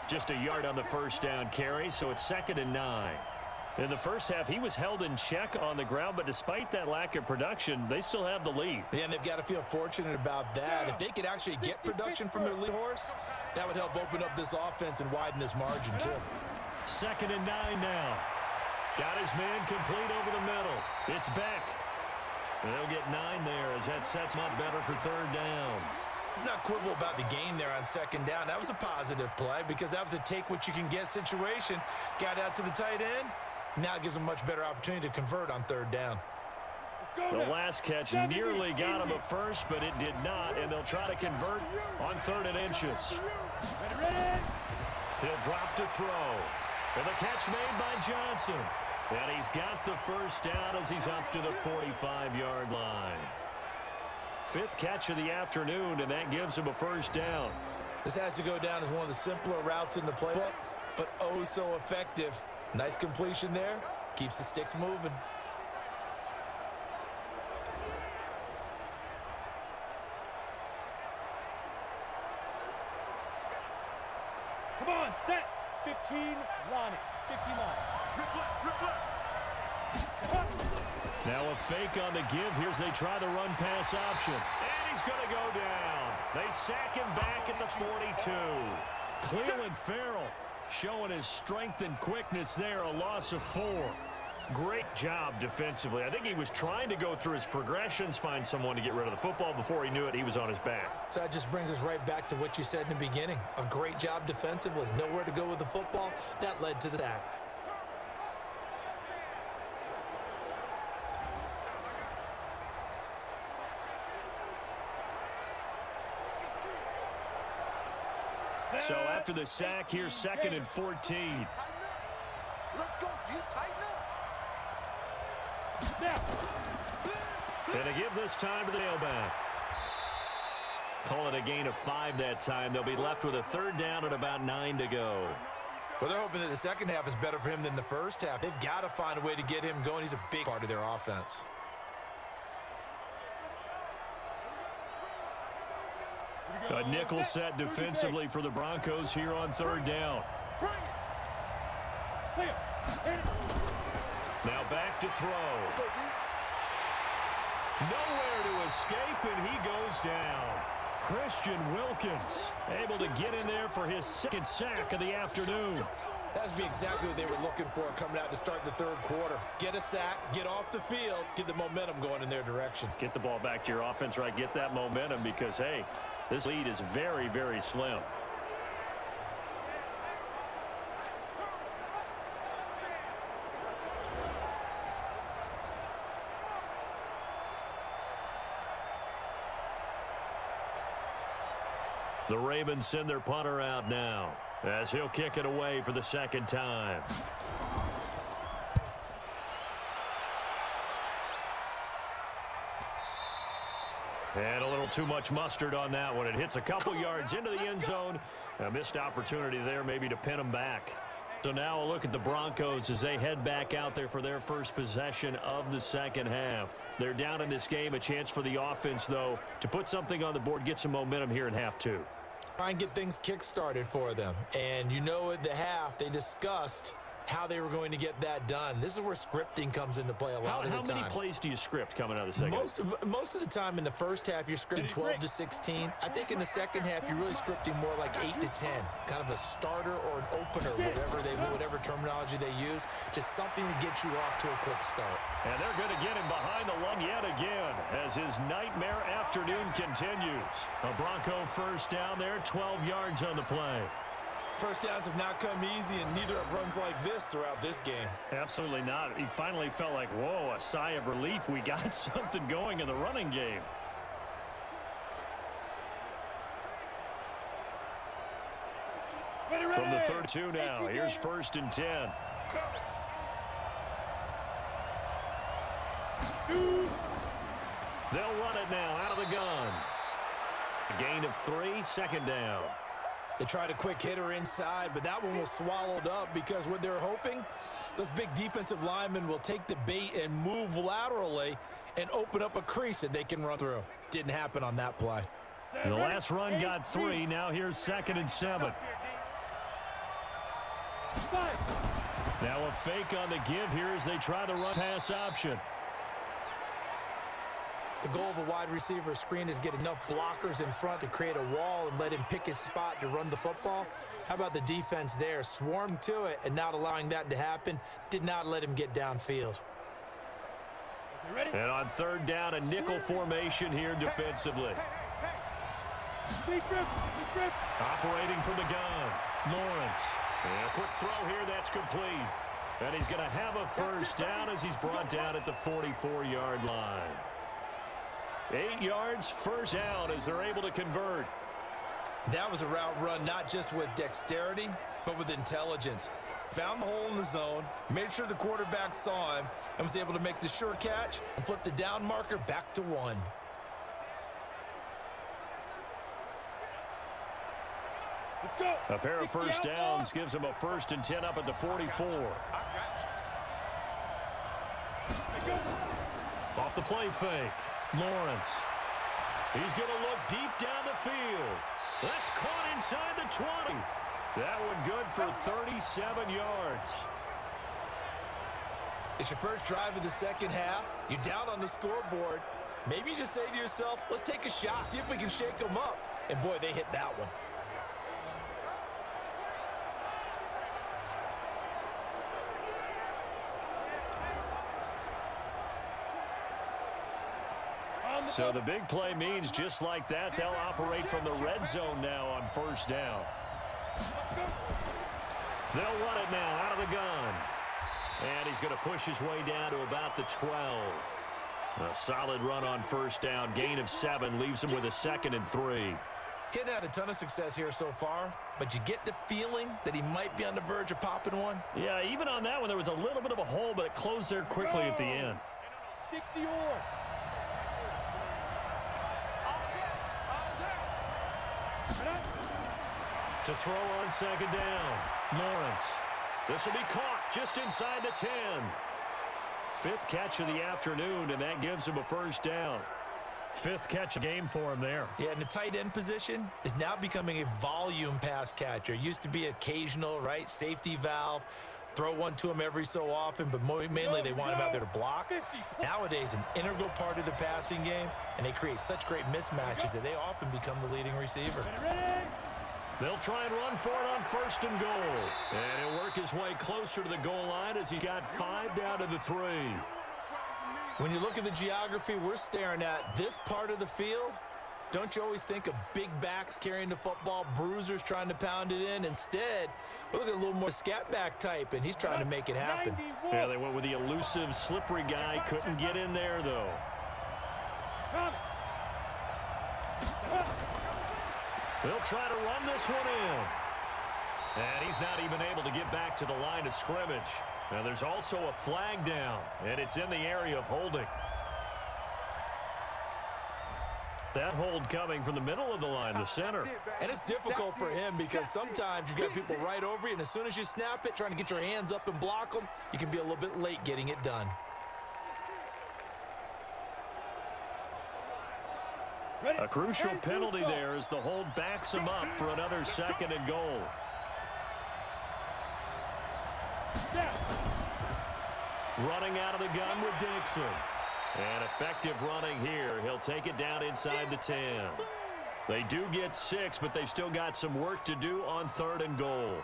Just a yard on the first down carry, so it's 2nd and 9. In the first half, he was held in check on the ground, but despite that lack of production, they still have the lead. Yeah, and they've got to feel fortunate about that. If they could actually get production from their lead horse, that would help open up this offense and widen this margin, too. 2nd and 9 now. Got his man complete over the middle. It's Beck. They'll get 9 there as that sets him up better for third down. He's not quibble about the gain there on 2nd down. That was a positive play because that was a take-what-you-can-get situation. Got out to the tight end. Now it gives him a much better opportunity to convert on third down. The last catch nearly got him a first, but it did not, and they'll try to convert on 3rd and inches. He'll drop to throw. And the catch made by Johnson. And he's got the first down as he's up to the 45-yard line. 5th catch of the afternoon, and that gives him a first down. This has to go down as one of the simpler routes in the playbook, but oh so effective. Nice completion there. Keeps the sticks moving. Come on, set. 15, line it. 15 line. Rip left. Now a fake on the give. Here's they try the run pass option. And he's going to go down. They sack him back at the 42. Cleveland Farrell showing his strength and quickness there. A loss of 4. Great job defensively. I think he was trying to go through his progressions, find someone to get rid of the football. Before he knew it, he was on his back. So that just brings us right back to what you said in the beginning. A great job defensively. Nowhere to go with the football. That led to the sack. So after the sack, here's 2nd and 14. Let's go. You tighten up. Now. And to give this time to the tailback. Call it a gain of 5 that time. They'll be left with a 3rd down and about 9 to go. Well, they're hoping that the second half is better for him than the first half. They've got to find a way to get him going. He's a big part of their offense. A nickel set defensively for the Broncos here on 3rd down. Now back to throw. Nowhere to escape, and he goes down. Christian Wilkins able to get in there for his 2nd sack of the afternoon. That's be exactly what they were looking for coming out to start the 3rd quarter. Get a sack, get off the field, get the momentum going in their direction. Get the ball back to your offense, right? Get that momentum because, hey, this lead is very, very slim. The Ravens send their punter out now as he'll kick it away for the 2nd time. And a little too much mustard on that one. It hits a couple yards into the end zone. A missed opportunity there maybe to pin them back. So now a look at the Broncos as they head back out there for their first possession of the 2nd half. They're down in this game. A chance for the offense, though, to put something on the board, get some momentum here in half 2. Try and get things kick-started for them. And you know at the half, they discussed how they were going to get that done. This is where scripting comes into play a lot of the time. How many plays do you script coming out of the second? Most of the time in the first half, you're scripting 12 to 16. I think in the second half, you're really scripting more like 8 to 10. Kind of a starter or an opener, whatever terminology they use. Just something to get you off to a quick start. And they're going to get him behind the line yet again as his nightmare afternoon continues. A Bronco 1st down there, 12 yards on the play. First downs have not come easy, and neither have runs like this throughout this game. Absolutely not. He finally felt like, whoa, a sigh of relief. We got something going in the running game. From the 32 now, here's 1st and 10. They'll run it now out of the gun. A gain of 3, 2nd down. They tried a quick hitter inside, but that one was swallowed up because what they're hoping, those big defensive linemen will take the bait and move laterally and open up a crease that they can run through. Didn't happen on that play. And the last run got 3. Now here's 2nd and 7. Now a fake on the give here as they try the run pass option. The goal of a wide receiver screen is get enough blockers in front to create a wall and let him pick his spot to run the football. How about the defense there? Swarmed to it and not allowing that to happen. Did not let him get downfield. And on 3rd down, a nickel formation here defensively. Operating from the gun, Lawrence. And a quick throw here, that's complete. And he's going to have a 1st down as he's brought down at the 44-yard line. 8 yards, 1st down as they're able to convert. That was a route run not just with dexterity, but with intelligence. Found the hole in the zone, made sure the quarterback saw him, and was able to make the sure catch and flip the down marker back to 1. A pair of first downs gives him a 1st and 10 up at the 44. Off the play fake. Lawrence. He's going to look deep down the field. That's caught inside the 20. That one good for 37 yards. It's your first drive of the second half. You're down on the scoreboard. Maybe you just say to yourself, let's take a shot, see if we can shake them up. And boy, they hit that one. So the big play means just like that, they'll operate from the red zone now on first down. They'll run it now out of the gun. And he's going to push his way down to about the 12. A solid run on first down. Gain of 7 leaves him with a 2nd and 3. Getting had a ton of success here so far, but you get the feeling that he might be on the verge of popping one. Yeah, even on that one, there was a little bit of a hole, but it closed there quickly at the end. 60 To throw on second down. Lawrence. This will be caught just inside the 10. 5th catch of the afternoon, and that gives him a first down. 5th catch of the game for him there. Yeah, and the tight end position is now becoming a volume pass catcher. Used to be occasional, right? Safety valve. Throw one to him every so often, but mainly they want him out there to block. Nowadays, an integral part of the passing game, and they create such great mismatches that they often become the leading receiver. They'll try and run for it on 1st and goal. And he'll work his way closer to the goal line as he got 5 down to the 3. When you look at the geography we're staring at, this part of the field, don't you always think of big backs carrying the football, bruisers trying to pound it in? Instead, we look at a little more scat back type, and he's trying to make it happen. Yeah, they went with the elusive, slippery guy. Couldn't get in there, though. They'll try to run this one in. And he's not even able to get back to the line of scrimmage. Now, there's also a flag down, and it's in the area of holding. That hold coming from the middle of the line, the center. And it's difficult for him because sometimes you've got people right over you, and as soon as you snap it, trying to get your hands up and block them, you can be a little bit late getting it done. A crucial penalty there as the hold backs him up for another 2nd and goal. Running out of the gun with Dixon. And effective running here. He'll take it down inside the 10. They do get 6, but they've still got some work to do on 3rd and goal.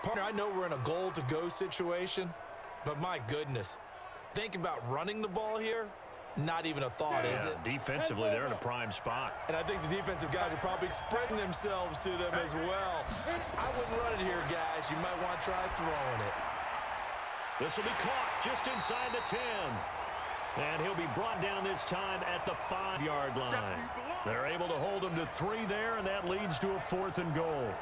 Partner, I know we're in a goal-to-go situation, but my goodness, think about running the ball here. Not even a thought, is it? Defensively, they're in a prime spot. And I think the defensive guys are probably expressing themselves to them as well. I wouldn't run it here, guys. You might want to try throwing it. This will be caught just inside the 10. And he'll be brought down this time at the 5-yard line. They're able to hold him to 3 there, and that leads to a 4th and goal.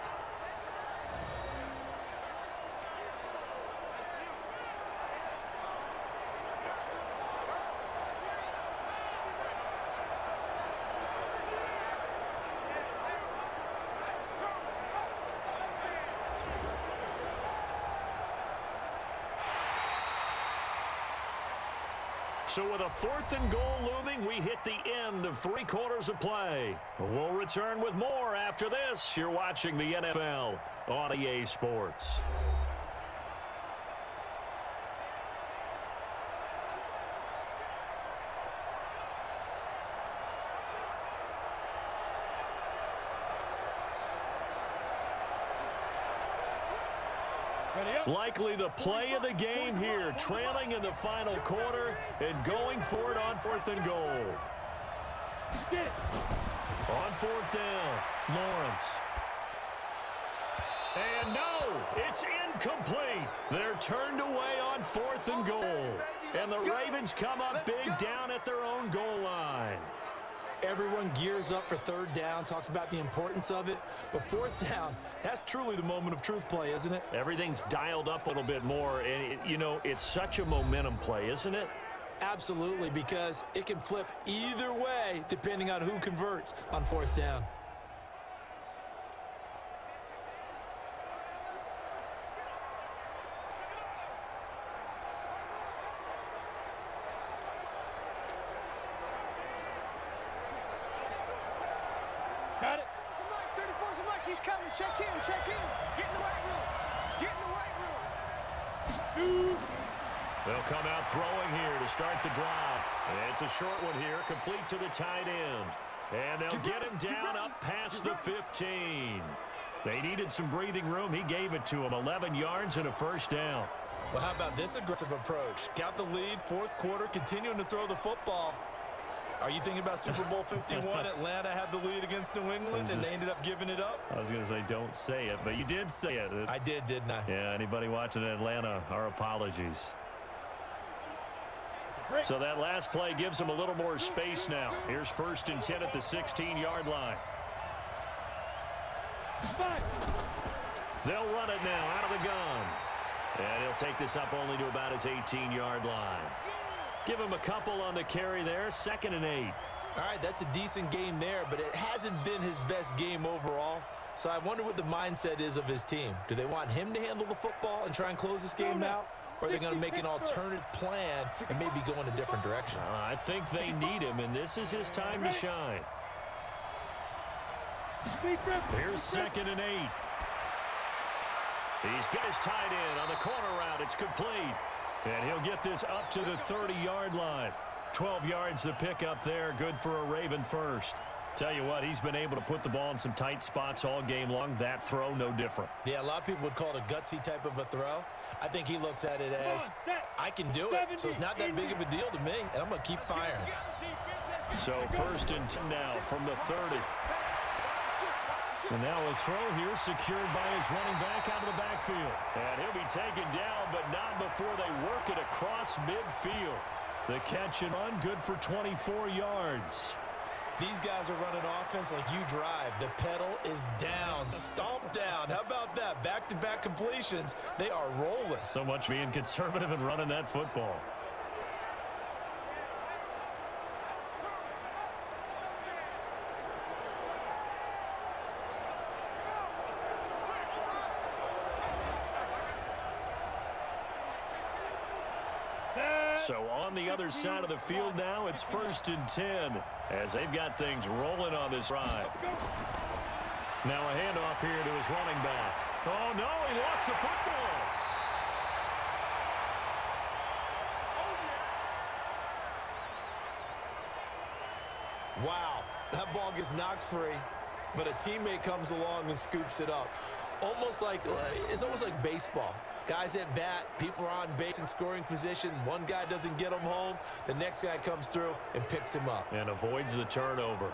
So with a 4th and goal looming, we hit the end of 3 quarters of play. We'll return with more after this. You're watching the NFL on EA Sports. Likely the play of the game here, trailing in the final quarter and going for it on 4th and goal. On 4th down, Lawrence. And no, it's incomplete. They're turned away on 4th and goal. And the Ravens come up big down at their own goal line. Everyone gears up for 3rd down, talks about the importance of it. But 4th down, that's truly the moment of truth play, isn't it? Everything's dialed up a little bit more. And, it's such a momentum play, isn't it? Absolutely, because it can flip either way depending on who converts on 4th down. coming. Check in. Get in the weight room. Get in the weight room. They'll come out throwing here to start the drive. And it's a short one here, complete to the tight end. And they'll get him down up past the 15. They needed some breathing room. He gave it to him. 11 yards and a first down. Well, how about this aggressive approach? Got the lead, fourth quarter, continuing to throw the football. Are you thinking about Super Bowl 51? Atlanta had the lead against New England, and they ended up giving it up? I was going to say don't say it, but you did say it. I did, didn't I? Yeah, anybody watching Atlanta, our apologies. So that last play gives them a little more space now. Here's 1st and 10 at the 16-yard line. They'll run it now out of the gun. And he'll take this up only to about his 18-yard line. Give him a couple on the carry there, 2nd and 8. All right, that's a decent game there, but it hasn't been his best game overall. So I wonder what the mindset is of his team. Do they want him to handle the football and try and close this game out? Or are they going to make an alternative plan and maybe go in a different direction? I think they need him, and this is his time to shine. Here's 2nd and 8. He's got his tight end on the corner route. It's complete. And he'll get this up to the 30-yard line. 12 yards to pick up there. Good for a Raven first. Tell you what, he's been able to put the ball in some tight spots all game long. That throw, no different. Yeah, a lot of people would call it a gutsy type of a throw. I think he looks at it as, I can do it, so it's not that big of a deal to me, and I'm going to keep firing. So 1st and 10 now from the 30. And now a throw here secured by his running back out of the backfield. And he'll be taken down, but not before they work it across midfield. The catch and run, good for 24 yards. These guys are running offense like you drive. The pedal is down, stomp down. How about that? Back-to-back completions. They are rolling. So much being conservative and running that football. So on the other side of the field now, it's 1st and 10 as they've got things rolling on this drive. Now a handoff here to his running back. Oh, no, he lost the football. Wow, that ball gets knocked free, but a teammate comes along and scoops it up. It's almost like baseball. Guys at bat, people are on base in scoring position. One guy doesn't get him home. The next guy comes through and picks him up. And avoids the turnover.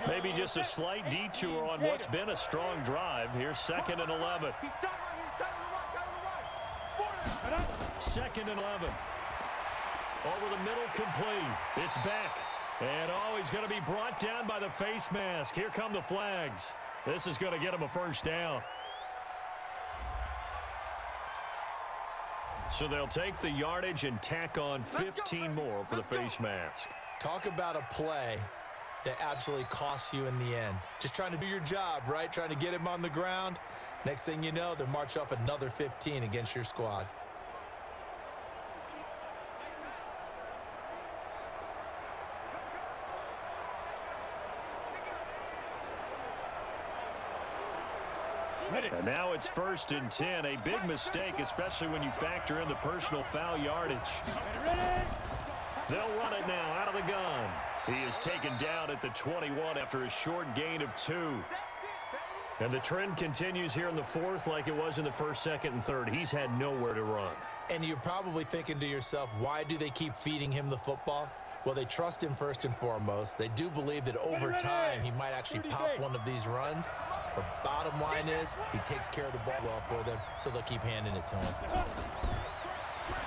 Maybe just a slight detour on what's been a strong drive. Here's 2nd and 11. 2nd and 11. Over the middle, complete. It's back. And, he's going to be brought down by the face mask. Here come the flags. This is going to get him a first down. So they'll take the yardage and tack on 15 more for the face mask. Talk about a play that absolutely costs you in the end. Just trying to do your job, right? Trying to get him on the ground. Next thing you know, they'll march off another 15 against your squad. And now it's 1st and 10. A big mistake, especially when you factor in the personal foul yardage. They'll run it now out of the gun. He is taken down at the 21 after a short gain of 2. And the trend continues here in the 4th like it was in the 1st, 2nd, and 3rd. He's had nowhere to run. And you're probably thinking to yourself, why do they keep feeding him the football? Well, they trust him first and foremost. They do believe that over time he might actually pop one of these runs. But bottom line is he takes care of the ball well for them, so they'll keep handing it to him.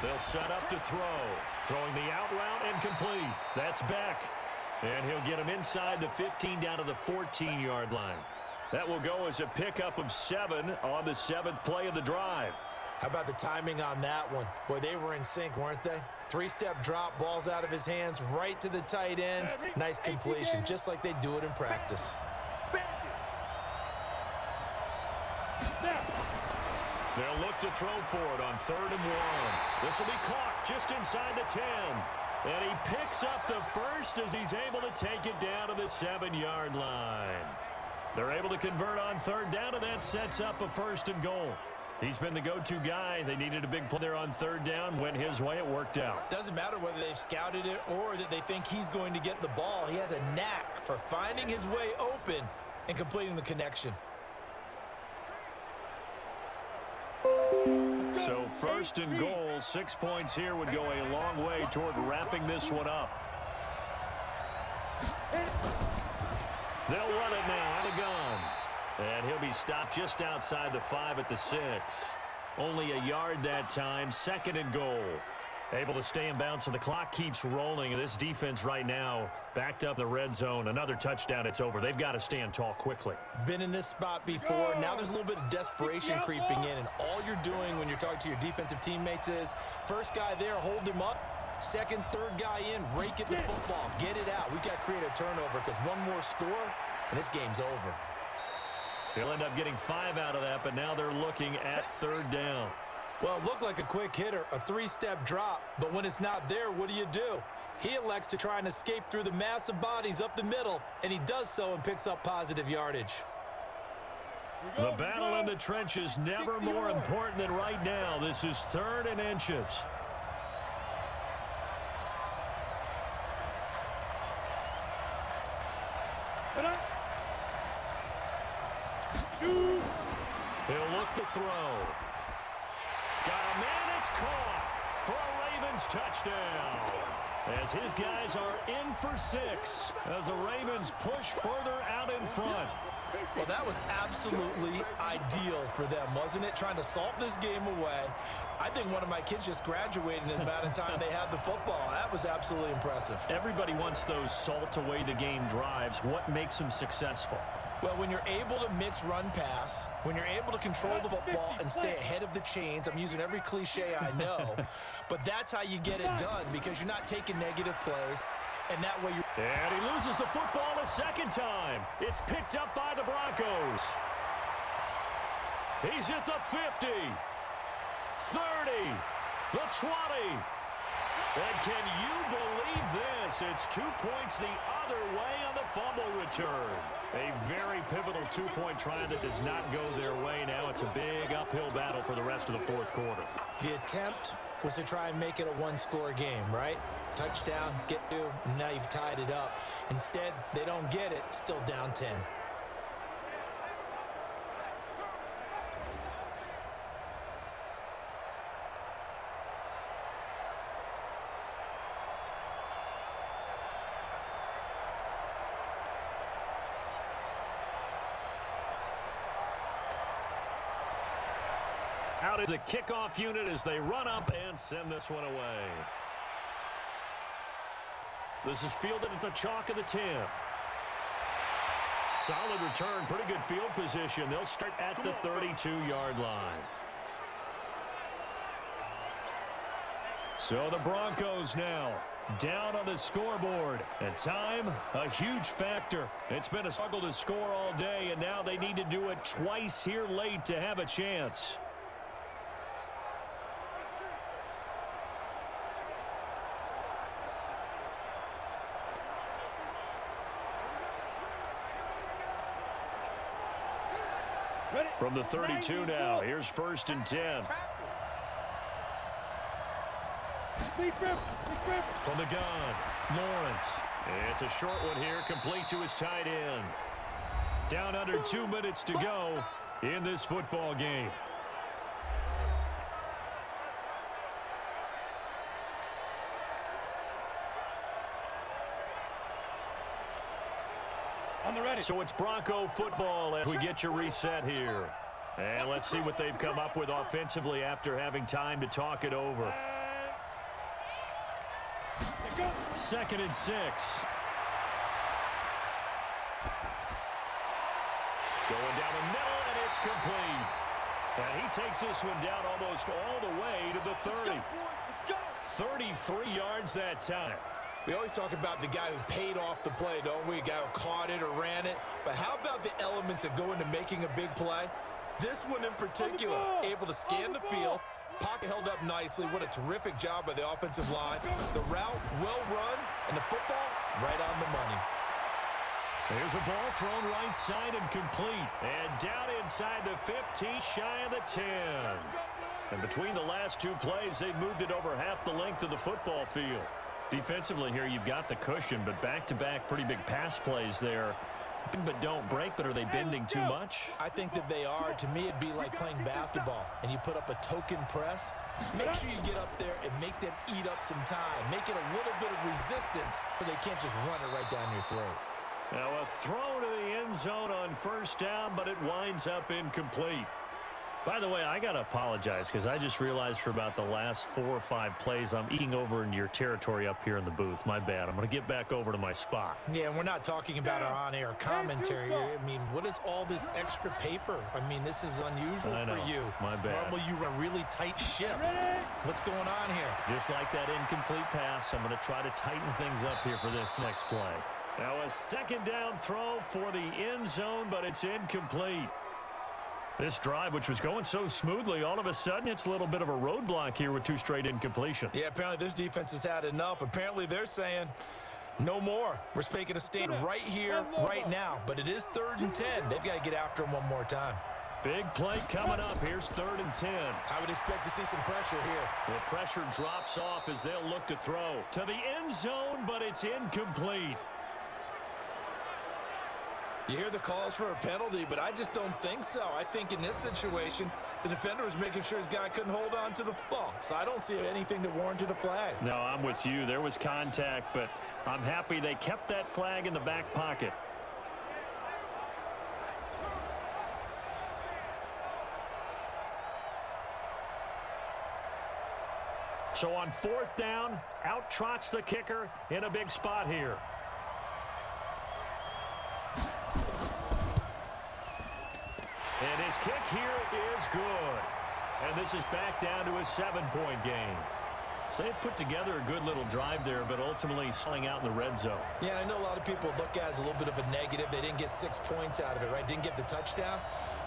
They'll set up to throw. Throwing the out route and complete. That's back. And he'll get him inside the 15 down to the 14-yard line. That will go as a pickup of 7 on the 7th play of the drive. How about the timing on that one? Boy, they were in sync, weren't they? 3-step drop, balls out of his hands, right to the tight end. Nice completion, just like they do it in practice. They'll look to throw for it on 3rd and 1. This will be caught just inside the 10. And he picks up the first as he's able to take it down to the 7-yard line. They're able to convert on 3rd down, and that sets up a 1st and goal. He's been the go-to guy. They needed a big play there on 3rd down. Went his way. It worked out. Doesn't matter whether they've scouted it or that they think he's going to get the ball. He has a knack for finding his way open and completing the connection. So 1st and goal, 6 points here would go a long way toward wrapping this one up. They'll run it now out of gun. And he'll be stopped just outside the 5 at the 6. Only a yard that time, 2nd and goal. Able to stay in bounds, so the clock keeps rolling. This defense right now backed up the red zone. Another touchdown, it's over. They've got to stand tall quickly. Been in this spot before. Now there's a little bit of desperation creeping in, and all you're doing when you're talking to your defensive teammates is first guy there, hold him up. Second, third guy in, rake it to football. Get it out. We've got to create a turnover because one more score, and this game's over. He'll end up getting 5 out of that, but now they're looking at 3rd down. Well, it looked like a quick hitter, a 3-step drop, but when it's not there, what do? He elects to try and escape through the massive bodies up the middle, and he does so and picks up positive yardage. The battle in the trenches never more important than right now. This is 3rd and inches. He'll look to throw. Got a man, it's caught for a Ravens touchdown. As his guys are in for 6 as the Ravens push further out in front. Well, that was absolutely ideal for them, wasn't it? Trying to salt this game away. I think one of my kids just graduated in the amount of time they had the football. That was absolutely impressive. Everybody wants those salt away the game drives. What makes them successful? Well, when you're able to mix run-pass, when you're able to control the football and stay ahead of the chains, I'm using every cliche I know, but that's how you get it done because you're not taking negative plays, and that way you're... And he loses the football a 2nd time. It's picked up by the Broncos. He's at the 50, 30, the 20. And can you believe this? It's 2 points the other way on the fumble return. A very pivotal 2-point try that does not go their way. Now it's a big uphill battle for the rest of the 4th quarter. The attempt was to try and make it a one-score game, right? Touchdown, get to, now you've tied it up. Instead, they don't get it, still down 10. Out is the kickoff unit as they run up and send this one away. This is fielded at the chalk of the 10. Solid return, pretty good field position. They'll start at the 32-yard line. So the Broncos now down on the scoreboard. And time, a huge factor. It's been a struggle to score all day, and now they need to do it twice here late to have a chance. From the 32 now, here's 1st and 10. From the gun, Lawrence. It's a short one here, complete to his tight end. Down under 2 minutes to go in this football game. So it's Bronco football as we get your reset here. And let's see what they've come up with offensively after having time to talk it over. 2nd and 6. Going down the middle, and it's complete. And he takes this one down almost all the way to the 30. 33 yards that time. We always talk about the guy who paid off the play, don't we? A guy who caught it or ran it. But how about the elements that go into making a big play? This one in particular, able to scan the field, pocket held up nicely. What a terrific job by the offensive line. The route, well run, and the football right on the money. There's a ball thrown right side and complete. And down inside the 15, shy of the 10. And between the last two plays, they've moved it over half the length of the football field. Defensively here, you've got the cushion, but back-to-back pretty big pass plays there. But don't break, but are they bending too much? I think that they are. To me, it'd be like playing basketball, and you put up a token press. Make sure you get up there and make them eat up some time. Make it a little bit of resistance so they can't just run it right down your throat. Now a throw to the end zone on first down, but it winds up incomplete. By the way, I got to apologize because I just realized for about the last 4 or 5 plays, I'm eating over into your territory up here in the booth. My bad. I'm going to get back over to my spot. Yeah, and we're not talking about our on-air commentary here. I mean, what is all this extra paper? I mean, this is unusual for you. My bad. Normally, you run a really tight ship. What's going on here? Just like that incomplete pass, I'm going to try to tighten things up here for this next play. Now a second down throw for the end zone, but it's incomplete. This drive, which was going so smoothly, all of a sudden it's a little bit of a roadblock here with 2 straight incompletions. Yeah, apparently this defense has had enough. Apparently they're saying no more. We're making a stand right here, right now. But it is 3rd and 10. They've got to get after him one more time. Big play coming up. Here's 3rd and 10. I would expect to see some pressure here. The pressure drops off as they'll look to throw to the end zone, but it's incomplete. You hear the calls for a penalty, but I just don't think so. I think in this situation, the defender was making sure his guy couldn't hold on to the football. So I don't see anything that warranted a flag. No, I'm with you. There was contact, but I'm happy they kept that flag in the back pocket. So on 4th down, out trots the kicker in a big spot here. And his kick here is good. And this is back down to a 7-point game. So they put together a good little drive there, but ultimately selling out in the red zone. Yeah, I know a lot of people look at it as a little bit of a negative. They didn't get 6 points out of it, right? Didn't get the touchdown.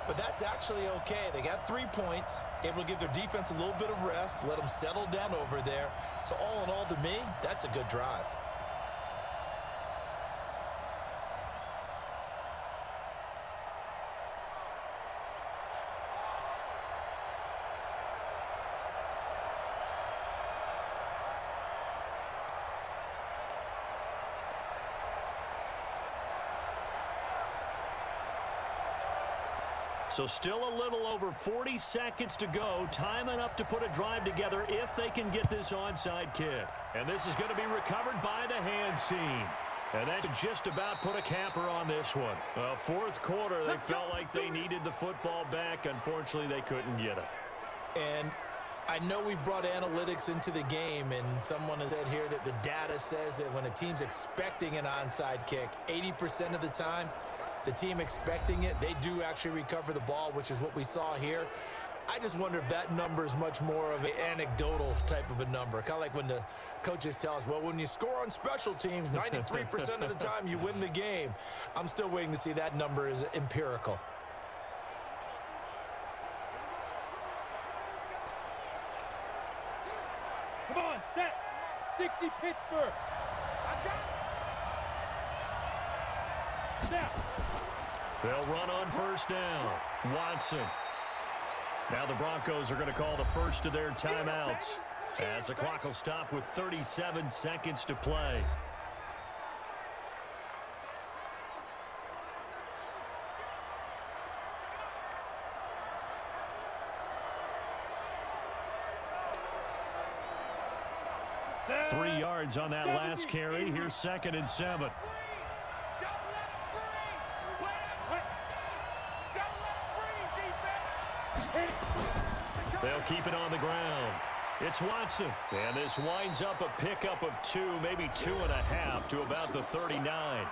But that's actually okay. They got 3 points, able to give their defense a little bit of rest, let them settle down over there. So all in all, to me, that's a good drive. So still a little over 40 seconds to go. Time enough to put a drive together if they can get this onside kick. And this is going to be recovered by the hands team. And that just about put a capper on this one. Well, 4th quarter, they felt like they needed the football back. Unfortunately, they couldn't get it. And I know we've brought analytics into the game, and someone has said here that the data says that when a team's expecting an onside kick, 80% of the time, the team expecting it, they do actually recover the ball, which is what we saw here. I just wonder if that number is much more of an anecdotal type of a number. Kind of like when the coaches tell us, well, when you score on special teams, 93% of the time you win the game. I'm still waiting to see that number is empirical. Come on, set. 60 Pittsburgh. I got it. Snap. They'll run on first down. Watson. Now the Broncos are going to call the first of their timeouts as the clock will stop with 37 seconds to play. Set. 3 yards on that last carry. Here's 2nd and 7. They'll keep it on the ground. It's Watson. And this winds up a pickup of 2, maybe 2.5 to about the 39.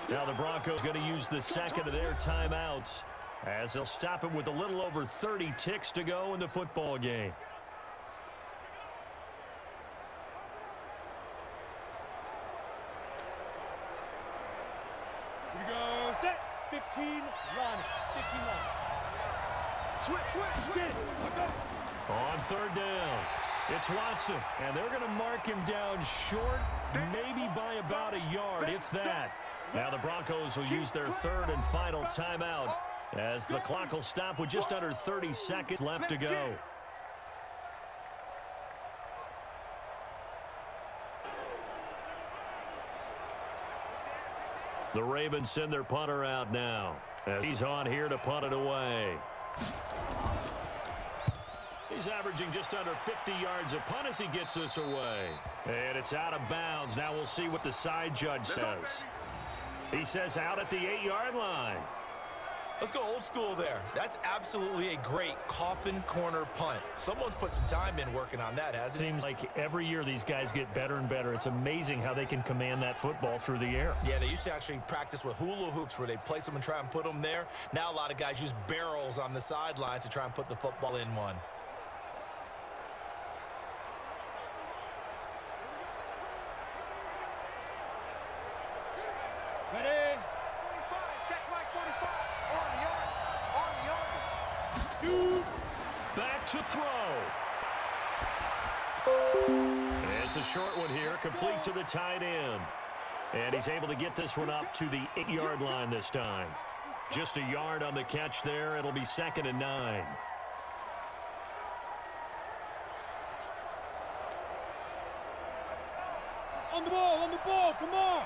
Now the Broncos going to use the second of their timeouts as they'll stop it with a little over 30 ticks to go in the football game. Here we go. Set. 15 line. 15 line. On third down, it's Watson, and they're going to mark him down short, maybe by about a yard, if that. Now the Broncos will use their third and final timeout as the clock will stop with just under 30 seconds left to go. The Ravens send their punter out now as he's on here to punt it away. He's averaging just under 50 yards a punt as he gets this away. And it's out of bounds. Now we'll see what the side judge says. He says out at the 8-yard line. Let's go old school there. That's absolutely a great coffin corner punt. Someone's put some time in working on that, hasn't it? Seems like every year these guys get better and better. It's amazing how they can command that football through the air. Yeah, they used to actually practice with hula hoops where they place them and try and put them there. Now a lot of guys use barrels on the sidelines to try and put the football in one. Ready? 45. Check like 45. On the yard. Shoot. Back to throw. And it's a short one here, complete to the tight end. And he's able to get this one up to the 8-yard line this time. Just a yard on the catch there. It'll be 2nd and 9. On the ball, come on.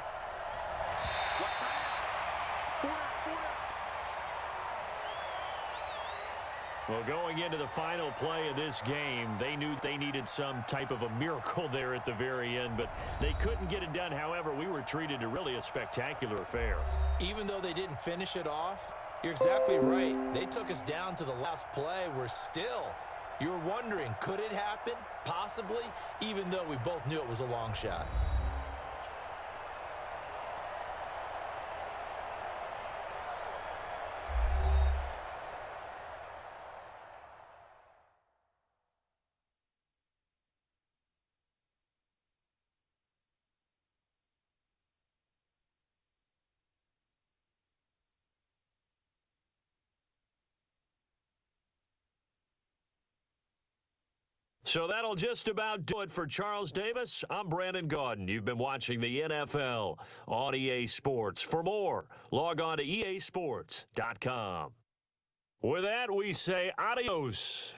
Well, going into the final play of this game, they knew they needed some type of a miracle there at the very end, but they couldn't get it done. However, we were treated to really a spectacular affair. Even though they didn't finish it off, you're exactly right. They took us down to the last play. You were wondering, could it happen? Possibly, even though we both knew it was a long shot. So that'll just about do it for Charles Davis. I'm Brandon Gaudin. You've been watching the NFL on EA Sports. For more, log on to easports.com. With that, we say adios.